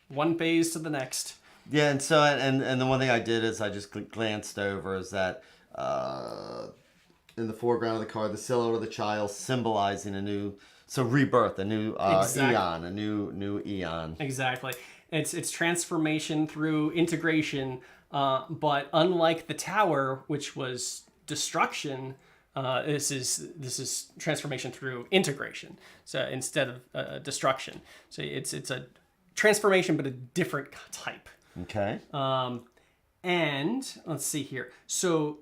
one phase to the next. Yeah, and so and the one thing I did is I just glanced over is that in the foreground of the card, the silhouette of the child symbolizing a new rebirth, a new eon, a new eon. Exactly. It's transformation through integration, but unlike the tower, which was destruction, this is transformation through integration. So instead of destruction, so it's a transformation, but a different type. Okay. And let's see here. So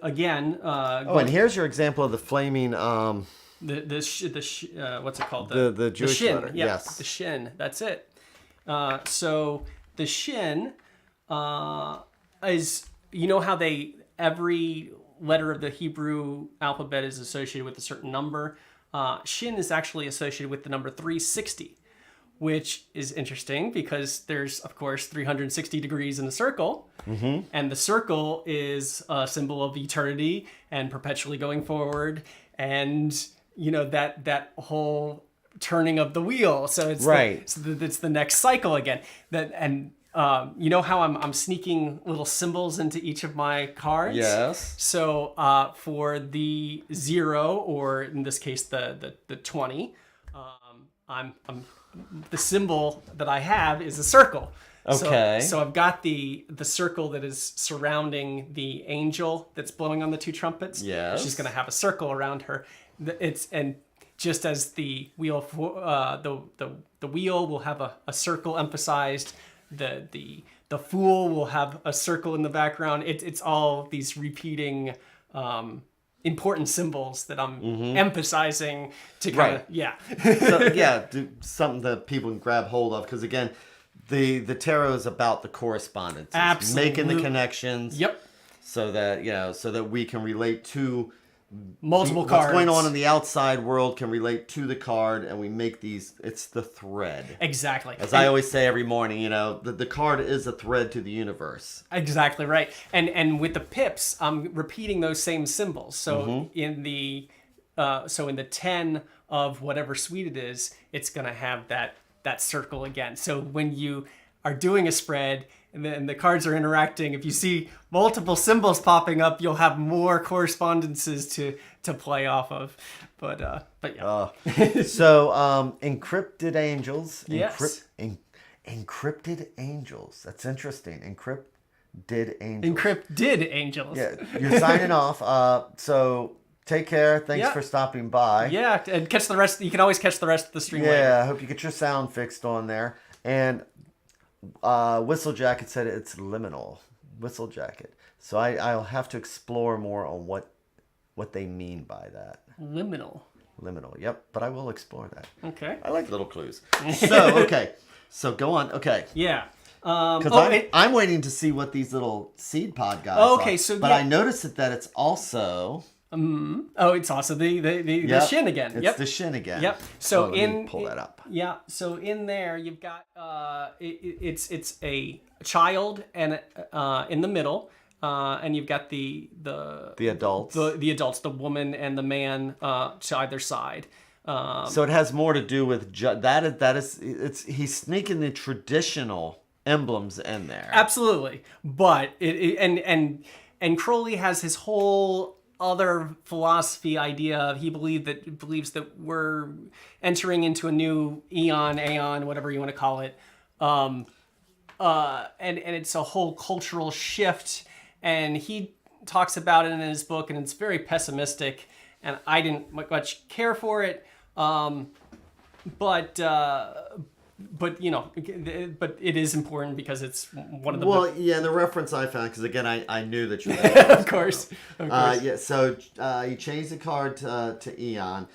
again. And here's your example of the flaming. What's it called? The Jewish shin. letter. Yeah, Yes. the shin. That's it. So the shin is, how every letter of the Hebrew alphabet is associated with a certain number. Shin is actually associated with the number 360, which is interesting because there's, of course, 360 degrees in a circle. Mm-hmm. And the circle is a symbol of eternity and perpetually going forward. And, that whole turning of the wheel. So it's it's the next cycle again. How I'm sneaking little symbols into each of my cards? Yes. So for the 0, or in this case the 20, I'm the symbol that I have is a circle. Okay. So I've got the circle that is surrounding the angel that's blowing on the 2 trumpets. Yes. She's going to have a circle around her. And just as the wheel, the wheel will have a circle emphasized. The fool will have a circle in the background. It's all these repeating important symbols that I'm emphasizing to kind of something that people can grab hold of, because again, the tarot is about the correspondence, making the connections. Yep. So that we can relate to multiple cards. What's going on in the outside world can relate to the card, and we make these. It's the thread. Exactly. I always say every morning, the card is a thread to the universe. Exactly right. And with the pips, I'm repeating those same symbols. So in the 10 of whatever suite it is, it's going to have that circle again. So when you are doing a spread and then the cards are interacting, if you see multiple symbols popping up, you'll have more correspondences to play off of. But yeah. So encrypted angels. Yes. Encrypted angels. That's interesting. Encrypted angels. Encrypted angels. Yeah, you're signing off. So take care. Thanks for stopping by. Yeah, and catch the rest. You can always catch the rest of the stream later. Yeah, I hope you get your sound fixed on there. And Whistle Jacket said it's liminal. Whistle Jacket. So I'll have to explore more on what they mean by that. Liminal. Yep, but I will explore that. Okay. I like little clues. So go on. Okay. Yeah. Because I'm waiting to see what these little seed pod guys are. Okay, so but I noticed that it's also. It's also the shin again. It's the shin again. Yep. So let me pull that up. Yeah. So in there you've got it's a child and in the middle, and you've got the adults, the adults, the woman and the man to either side. So it has more to do with he's sneaking the traditional emblems in there. Absolutely, but and Crowley has his whole other philosophy idea. He believes that we're entering into a new aeon, whatever you want to call it, and it's a whole cultural shift, and he talks about it in his book, and it's very pessimistic, and I didn't much care for it, but you know, but it is important because it's one of the yeah, the reference I found, because again, I knew that you were of course. yeah, so he changed the card to Eon.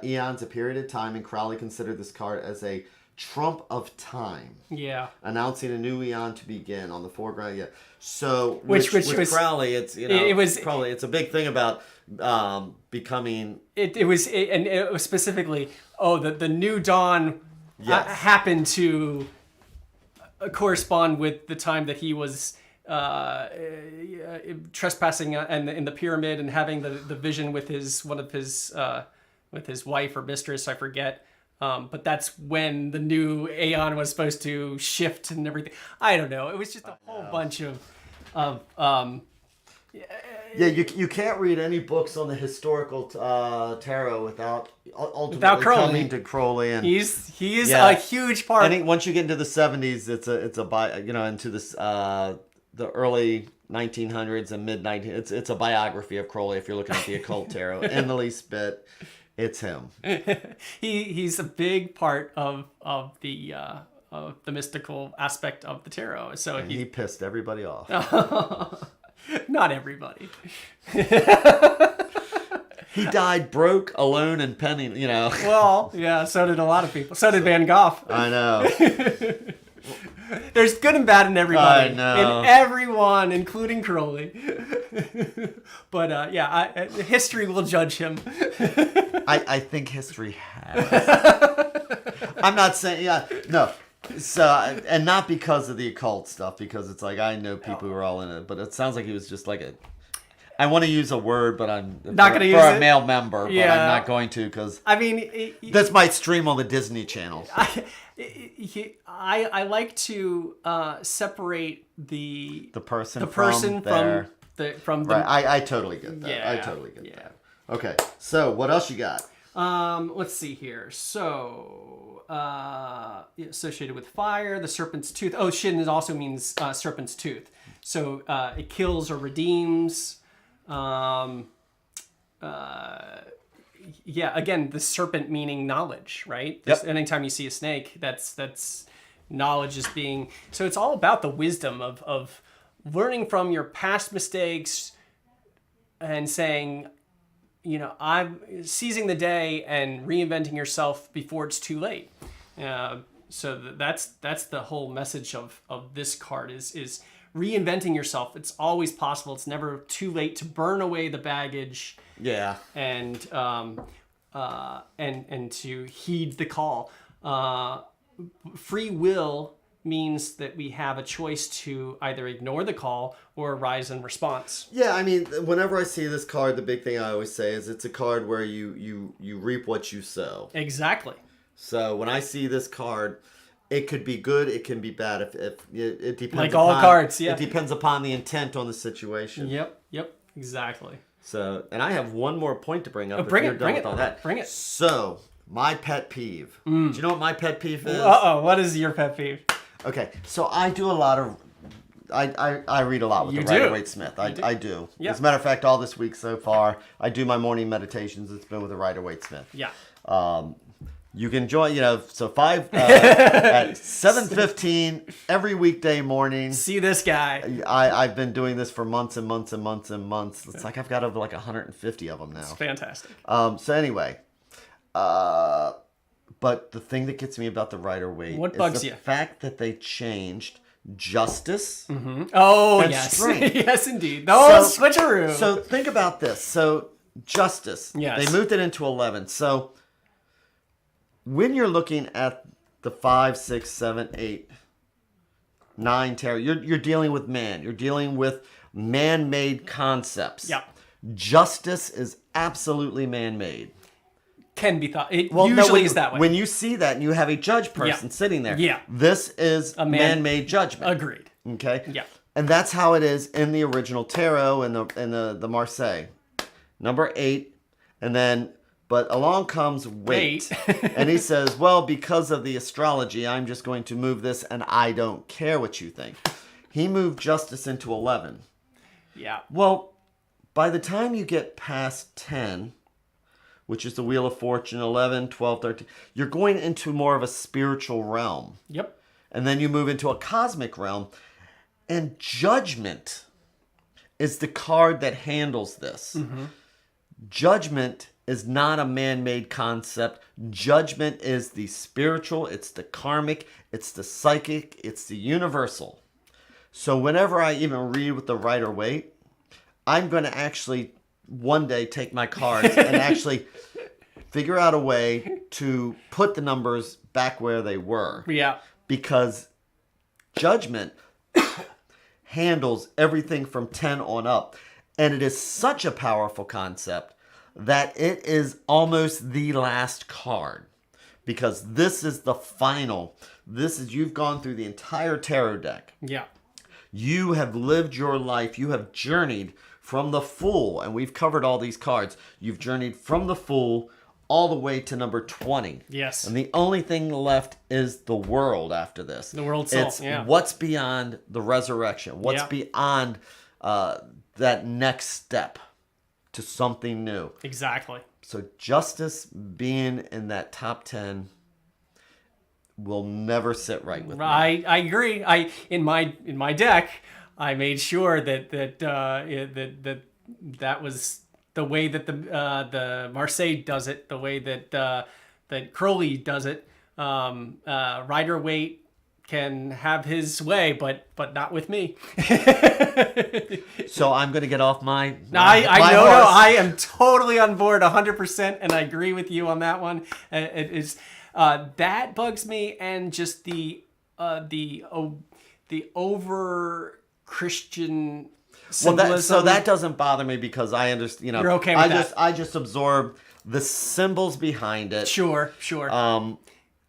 Eon's a period of time, and Crowley considered this card as a trump of time. Yeah. Announcing a new eon to begin on the foreground. Yeah. So which with was Crowley, it's Crowley. It's a big thing about becoming. It was specifically the new dawn happened to correspond with the time that he was trespassing and in the pyramid and having the vision with his wife or mistress, I forget. But that's when the new Aeon was supposed to shift and everything. I don't know. It was just a whole bunch of yeah, you can't read any books on the historical tarot without ultimately Crowley. Coming to Crowley, and he is a huge part. I think once you get into the 70s, it's into this the early 1900s and mid 1900s, it's a biography of Crowley. If you're looking at the occult tarot, in the least bit, it's him. He's a big part of the mystical aspect of the tarot. So and he pissed everybody off. Not everybody. He died broke, alone, and penny. Well, yeah. So did a lot of people. So did Van Gogh. I know. There's good and bad in everybody. I know. In everyone, including Crowley. But history will judge him. I think history has. I'm not saying no. So, and not because of the occult stuff, because it's like I know people who are all in it, but it sounds like he was just like I want to use a word, but I'm not going to use it for a male member, but I'm not going to because this might stream on the Disney Channel. I like to separate the person from the right. I totally get that. Yeah, I totally get that. Okay, so what else you got? Let's see here. So associated with fire, the serpent's tooth. Oh, Shin also means serpent's tooth. So it kills or redeems. Again, the serpent meaning knowledge, right? Yep. Anytime you see a snake, that's knowledge is being. So it's all about the wisdom of learning from your past mistakes and saying, I'm seizing the day and reinventing yourself before it's too late. So that's the whole message of this card is reinventing yourself. It's always possible. It's never too late to burn away the baggage. Yeah. And to heed the call. Free will means that we have a choice to either ignore the call or rise in response. Yeah, I mean, whenever I see this card, the big thing I always say is it's a card where you reap what you sow. Exactly. So when I see this card, it could be good, it can be bad. If it depends. Like all cards, yeah. It depends upon the intent on the situation. Yep, exactly. So, and I have one more point to bring up. Bring it. That. Bring it. So, my pet peeve. Do you know what my pet peeve is? What is your pet peeve? Okay, so I do a lot of. I read a lot with the Rider-Waite Smith. I do. Yeah. As a matter of fact, all this week so far, I do my morning meditations. It's been with the Rider-Waite Smith. Yeah. You can join, so 5 at 7:15 every weekday morning. See this guy. I've been doing this for months and months and months and months. It's like I've got over like 150 of them now. It's fantastic. So anyway, but the thing that gets me about the Rider-Waite is the fact that they changed justice. Mm-hmm. Oh, and yes. strength. Yes, indeed. Switcheroo. So think about this. So justice. Yes. They moved it into 11. So when you're looking at the 5, 6, 7, 8, 9 tarot, you're dealing with man. You're dealing with man-made concepts. Yeah. Justice is absolutely man-made. Can be thought. It usually is that way. When you see that and you have a judge person sitting there, this is a man-made judgment. Agreed. Okay? Yeah. And that's how it is in the original tarot and the Marseille. Number 8, and then But along comes Weight. And he says, well, because of the astrology, I'm just going to move this and I don't care what you think. He moved Justice into 11. Yeah. Well, by the time you get past 10, which is the Wheel of Fortune, 11, 12, 13, you're going into more of a spiritual realm. Yep. And then you move into a cosmic realm. And Judgment is the card that handles this. Mm-hmm. Judgment is not a man-made concept. Judgment is the spiritual, it's the karmic, it's the psychic, it's the universal. So whenever I even read with the Rider-Waite, I'm going to actually one day take my cards and actually figure out a way to put the numbers back where they were. Yeah. Because Judgment handles everything from 10 on up. And it is such a powerful concept that it is almost the last card. Because this is the final. You've gone through the entire tarot deck. Yeah. You have lived your life. You have journeyed from the Fool. And we've covered all these cards. You've journeyed from the Fool all the way to number 20. Yes. And the only thing left is the World after this. The World Soul, It's what's beyond the resurrection. What's beyond that next step to something new. Exactly. So Justice being in that top 10 will never sit right with me. I agree. In my deck, I made sure that was the way that the Marseille does it, the way that Crowley does it. Rider-Waite can have his way, but not with me. So I'm going to get off my I know. horse. I am totally on board 100%, and I agree with you on that one. It is that bugs me, and just the over Christian symbolism. That doesn't bother me because I understand. You're okay with that. I just absorb the symbols behind it. Sure.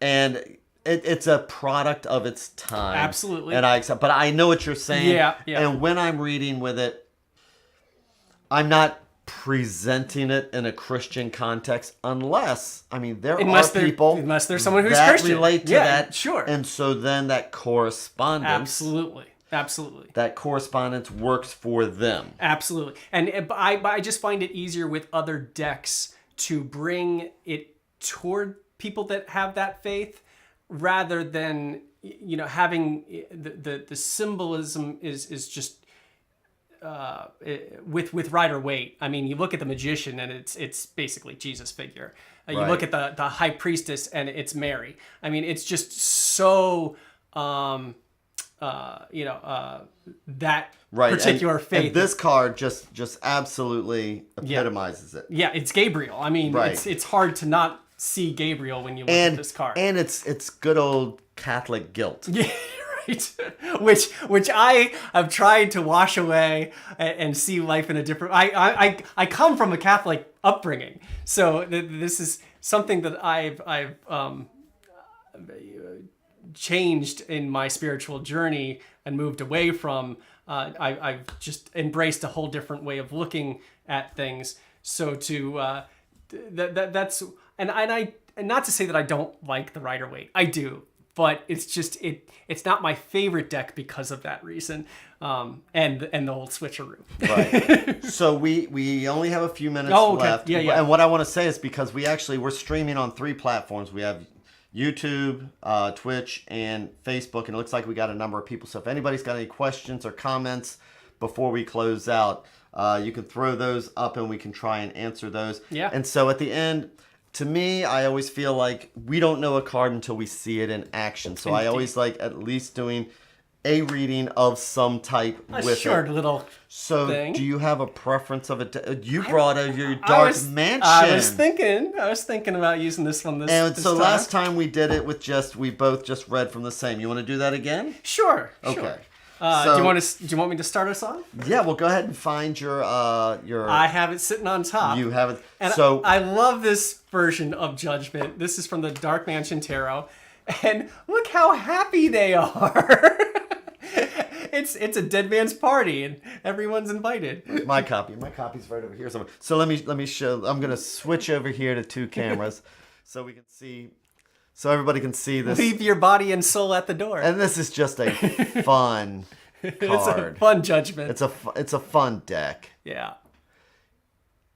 And it's a product of its time. Absolutely. And I accept, but I know what you're saying. Yeah. And when I'm reading with it, I'm not presenting it in a Christian context unless unless there's someone who's that Christian relate to that. Sure. And so then that correspondence. Absolutely. That correspondence works for them. Absolutely. And I just find it easier with other decks to bring it toward people that have that faith, rather than having the symbolism is just with Rider-Waite. I mean, you look at the Magician and it's basically Jesus figure. You look at the High Priestess and it's Mary. I mean, it's just so that particular faith. And this card just absolutely epitomizes it. Yeah, it's Gabriel. I mean, it's hard to not see Gabriel when you look at this card. And it's good old Catholic guilt. Yeah, right. Which I have tried to wash away and see life in a different. I come from a Catholic upbringing, so this is something that I've changed in my spiritual journey and moved away from. I've just embraced a whole different way of looking at things. So that's. And not to say that I don't like the Rider-Waite. I do, but it's just it's not my favorite deck because of that reason. And the whole switcheroo. Right. So we only have a few minutes left. Yeah. And what I want to say is because we're streaming on 3 platforms. We have YouTube, Twitch, and Facebook, and it looks like we got a number of people. So if anybody's got any questions or comments before we close out, you can throw those up and we can try and answer those. Yeah. And so at the end, to me, I always feel like we don't know a card until we see it in action. So I always like at least doing a reading of some type with it. A short little thing. Do you have a preference of it? You brought your Dark Mansion. I was thinking about using this one this so time. last time we did it with we both just read from the same. You want to do that again? Sure. Okay. Do you want me to start us off? Yeah, well, go ahead and find your. I have it sitting on top. You have it. And so I love this version of Judgment. This is from the Dark Mansion Tarot, and look how happy they are. It's a dead man's party, and everyone's invited. My copy's right over here somewhere. So let me show. I'm gonna switch over here to 2 cameras, so we can see. So everybody can see this. Leave your body and soul at the door. And this is just a fun card. It's a fun judgment. It's a fun deck. Yeah.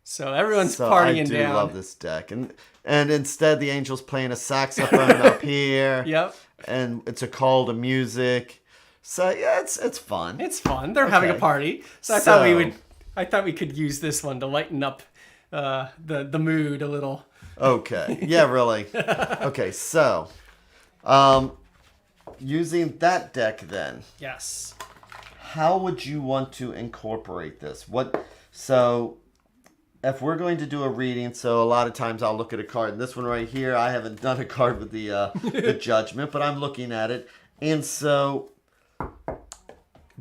So everyone's So partying I do down. love this deck, and instead the angel's playing a saxophone up here. Yep. And it's a call to music. So yeah, it's fun. It's fun. They're having a party. So I thought we could use this one to lighten up the mood a little. Okay. Yeah, really. Okay, so using that deck then, Yes. how would you want to incorporate this? So if we're going to do a reading, so a lot of times I'll look at a card. And this one right here, I haven't done a card with the judgment, but I'm looking at it. And so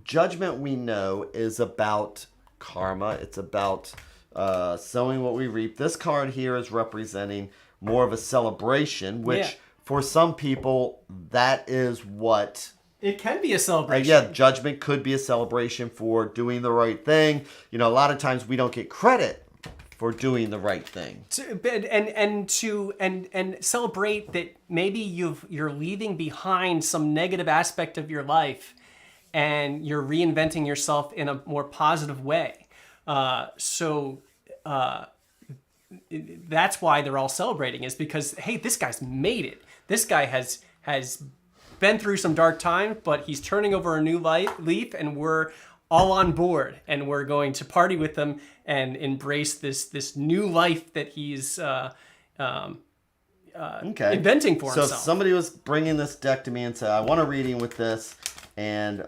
judgment, we know, is about karma. It's about sowing what we reap. This card here is representing more of a celebration, which for some people, that is what... It can be a celebration. yeah, judgment could be a celebration for doing the right thing. You know, a lot of times we don't get credit for doing the right thing. And celebrate that maybe you're leaving behind some negative aspect of your life, and you're reinventing yourself in a more positive way. So that's why they're all celebrating, is because, hey, this guy's made it. This guy has been through some dark times, but he's turning over a new leaf, and we're all on board, and we're going to party with them and embrace this new life that he's inventing for himself. So if somebody was bringing this deck to me and said, I want a reading with this, and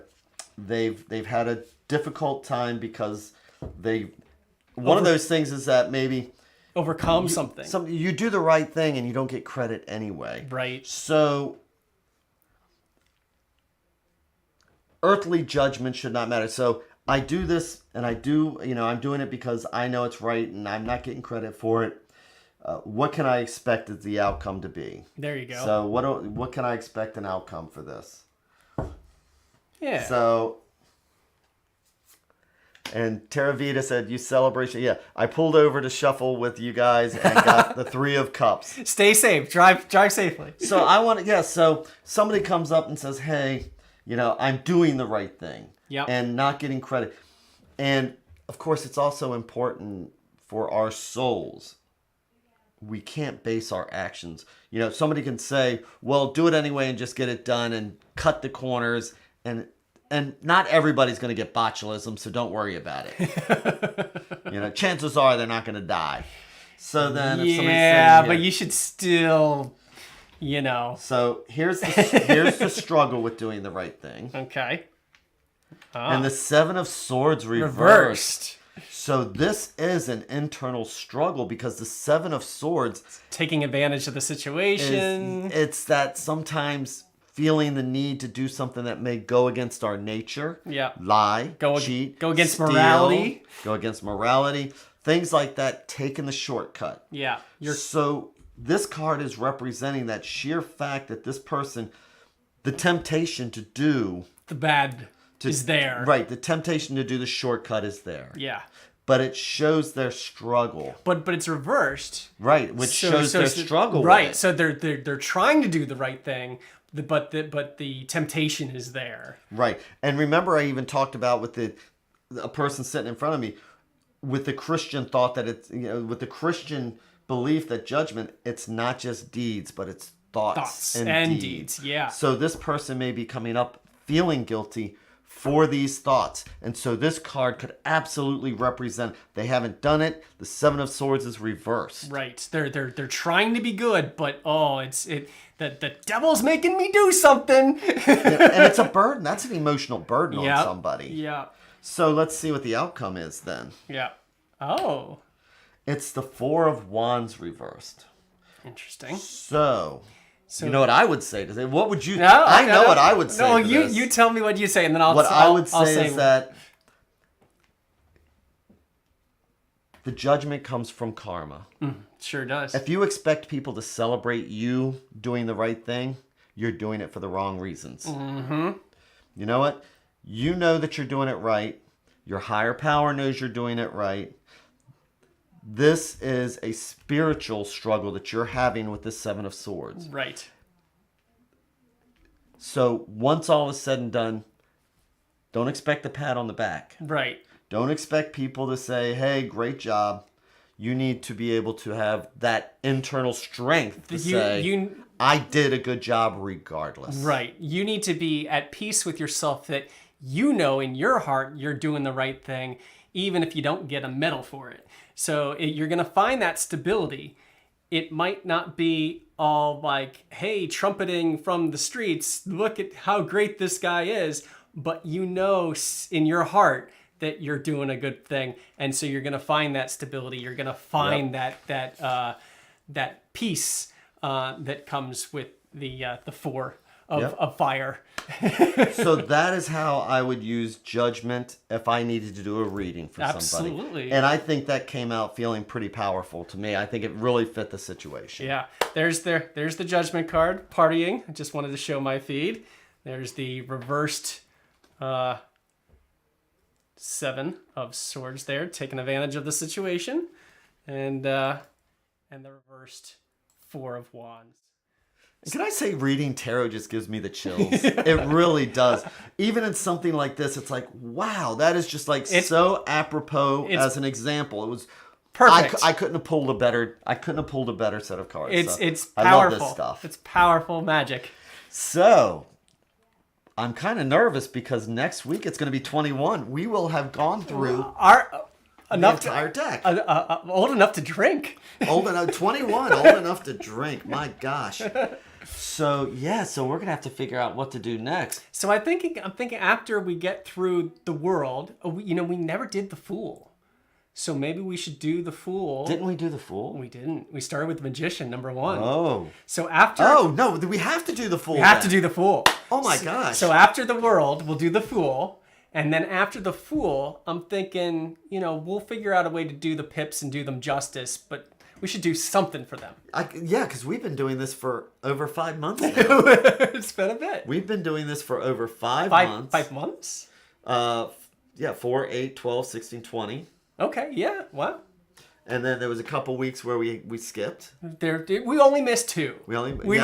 they've had a difficult time because one of those things is that maybe overcome something. You do the right thing and you don't get credit anyway. Right. So earthly judgment should not matter. So I do this, and I'm doing it because I know it's right, and I'm not getting credit for it. What can I expect as the outcome to be? There you go. So what can I expect an outcome for this? Yeah. So, and Teravita said, "You celebration." Yeah, I pulled over to shuffle with you guys and got the 3 of cups. Stay safe. Drive safely. So so somebody comes up and says, "Hey, I'm doing the right thing." Yep. And not getting credit. And of course, it's also important for our souls. We can't base our actions. Somebody can say, well, do it anyway and just get it done and cut the corners. And not everybody's going to get botulism, so don't worry about it. Chances are they're not going to die. So then if somebody's saying, but you should still, So here's the struggle with doing the right thing. Okay. And the 7 of Swords reversed. So this is an internal struggle because the 7 of Swords... taking advantage of the situation. It's that sometimes feeling the need to do something that may go against our nature. Yeah. Lie, cheat, go against steal, morality. Go against morality. Things like that, taking the shortcut. Yeah. So this card is representing that sheer fact that this person, the temptation to do... the bad... is there. Right, the temptation to do the shortcut is there. Yeah. But it shows their struggle. But it's reversed. Right, which shows their struggle. Right, with it. so they're trying to do the right thing, but the temptation is there. Right, and remember I even talked about with a person sitting in front of me, with the Christian thought that it's, with the Christian belief that judgment, it's not just deeds, but it's thoughts and deeds. Yeah. So this person may be coming up feeling guilty for these thoughts. And so this card could absolutely represent they haven't done it. The 7 of Swords is reversed. Right. They're trying to be good, but the devil's making me do something. And it's a burden. That's an emotional burden on somebody. Yeah. So let's see what the outcome is then. Yeah. Oh. It's the 4 of Wands reversed. Interesting. So you know what I would say to this? What would you... No, I know what I would say to you this. You tell me what you say, and then I'll... What I would I'll say is that the judgment comes from karma. Sure does. If you expect people to celebrate you doing the right thing, you're doing it for the wrong reasons. Mm-hmm. You know what? You know that you're doing it right. Your higher power knows you're doing it right. This is a spiritual struggle that you're having with the Seven of Swords. Right. So once all is said and done, don't expect a pat on the back. Right. Don't expect people to say, hey, great job. You need to be able to have that internal strength to say, I did a good job regardless. Right. You need to be at peace with yourself that you know in your heart you're doing the right thing, even if you don't get a medal for it. So you're going to find that stability. It might not be all like, hey, trumpeting from the streets, look at how great this guy is, but you know in your heart that you're doing a good thing, and so you're going to find that stability. You're going to find that peace that comes with the four of fire. So that is how I would use judgment if I needed to do a reading for somebody. Absolutely. And I think that came out feeling pretty powerful to me. I think it really fit the situation. Yeah. There's the judgment card, partying. I just wanted to show my feed. There's the reversed Seven of Swords there, taking advantage of the situation. And the reversed Four of Wands. Can I say reading tarot just gives me the chills? It really does. Even in something like this, it's like, wow, that is just like so apropos as an example. It was perfect. I couldn't have pulled a better set of cards. It's powerful. I love this stuff. It's powerful magic. So I'm kind of nervous because next week it's going to be 21. We will have gone through the entire deck. Old enough to drink. 21, old enough to drink. My gosh. So we're gonna have to figure out what to do next. So I'm thinking after we get through the world, we never did the Fool. So maybe we should do the Fool. Didn't we do the Fool? We didn't. We started with Magician, number 1. Oh. So after. Oh no, we have to do the Fool. We have to do the Fool. Oh my gosh. So after the world, we'll do the Fool. And then after the Fool, I'm thinking, we'll figure out a way to do the pips and do them justice, but we should do something for them. Because we've been doing this for over 5 months now. It's been a bit. We've been doing this for over 5 months. 5 months? 4, 8, 12, 16, 20. Okay, yeah, wow. And then there was a couple weeks where we skipped. We only missed 2. But we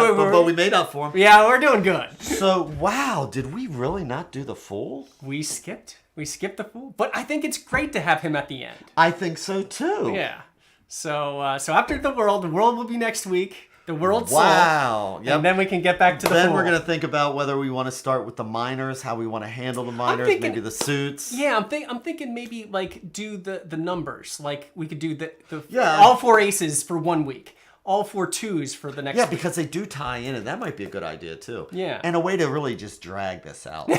made up for them. Yeah, we're doing good. So, wow, did we really not do the Fool? We skipped the Fool. But I think it's great to have him at the end. I think so, too. Yeah. So after the world will be next week. The world soul. Wow. Yep. And then we can get back to the Fool. Then we're going to think about whether we want to start with the minors, how we want to handle the minors, maybe the suits. Yeah, I'm thinking maybe like do the numbers. Like we could do all 4 aces for 1 week. All 4 twos for the next week. Because they do tie in, and that might be a good idea too. Yeah. And a way to really just drag this out.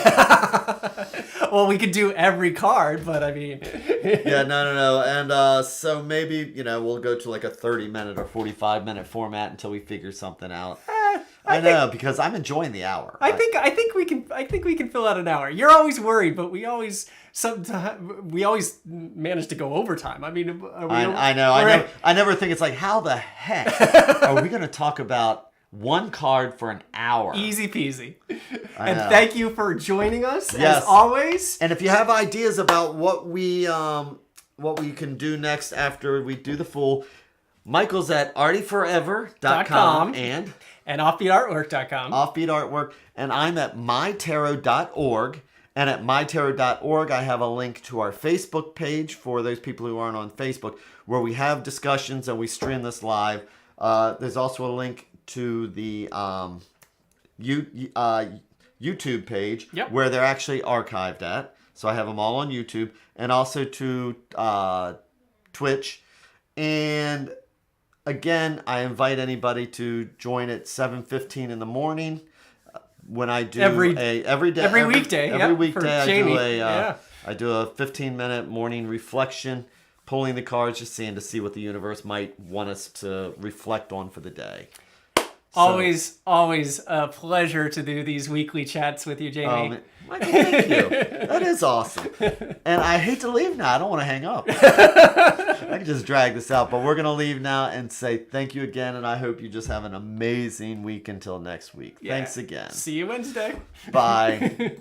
Well, we could do every card, but I mean... Yeah, no. And so maybe, we'll go to like a 30-minute or 45-minute format until we figure something out. I know, because I'm enjoying the hour. I think we can fill out an hour. You're always worried, but we always manage to go overtime. I mean, I know. I never think it's like, how the heck are we going to talk about one card for an hour? Easy peasy. And thank you for joining us as always. And if you have ideas about what we can do next after we do the Fool, Michael's at artyforever.com and offbeatartwork.com. Offbeat Artwork. And I'm at MyTarot.org. And at MyTarot.org, I have a link to our Facebook page for those people who aren't on Facebook, where we have discussions and we stream this live. There's also a link to the YouTube page, where they're actually archived at. So I have them all on YouTube. And also to Twitch. And again, I invite anybody to join at 7:15 in the morning when I do every weekday. Every weekday, I do a 15-minute morning reflection, pulling the cards, just to see what the universe might want us to reflect on for the day. Always a pleasure to do these weekly chats with you, Jamie. Michael, thank you. That is awesome. And I hate to leave now. I don't want to hang up. I can just drag this out, but we're going to leave now and say thank you again, and I hope you just have an amazing week until next week. Yeah. Thanks again. See you Wednesday. Bye.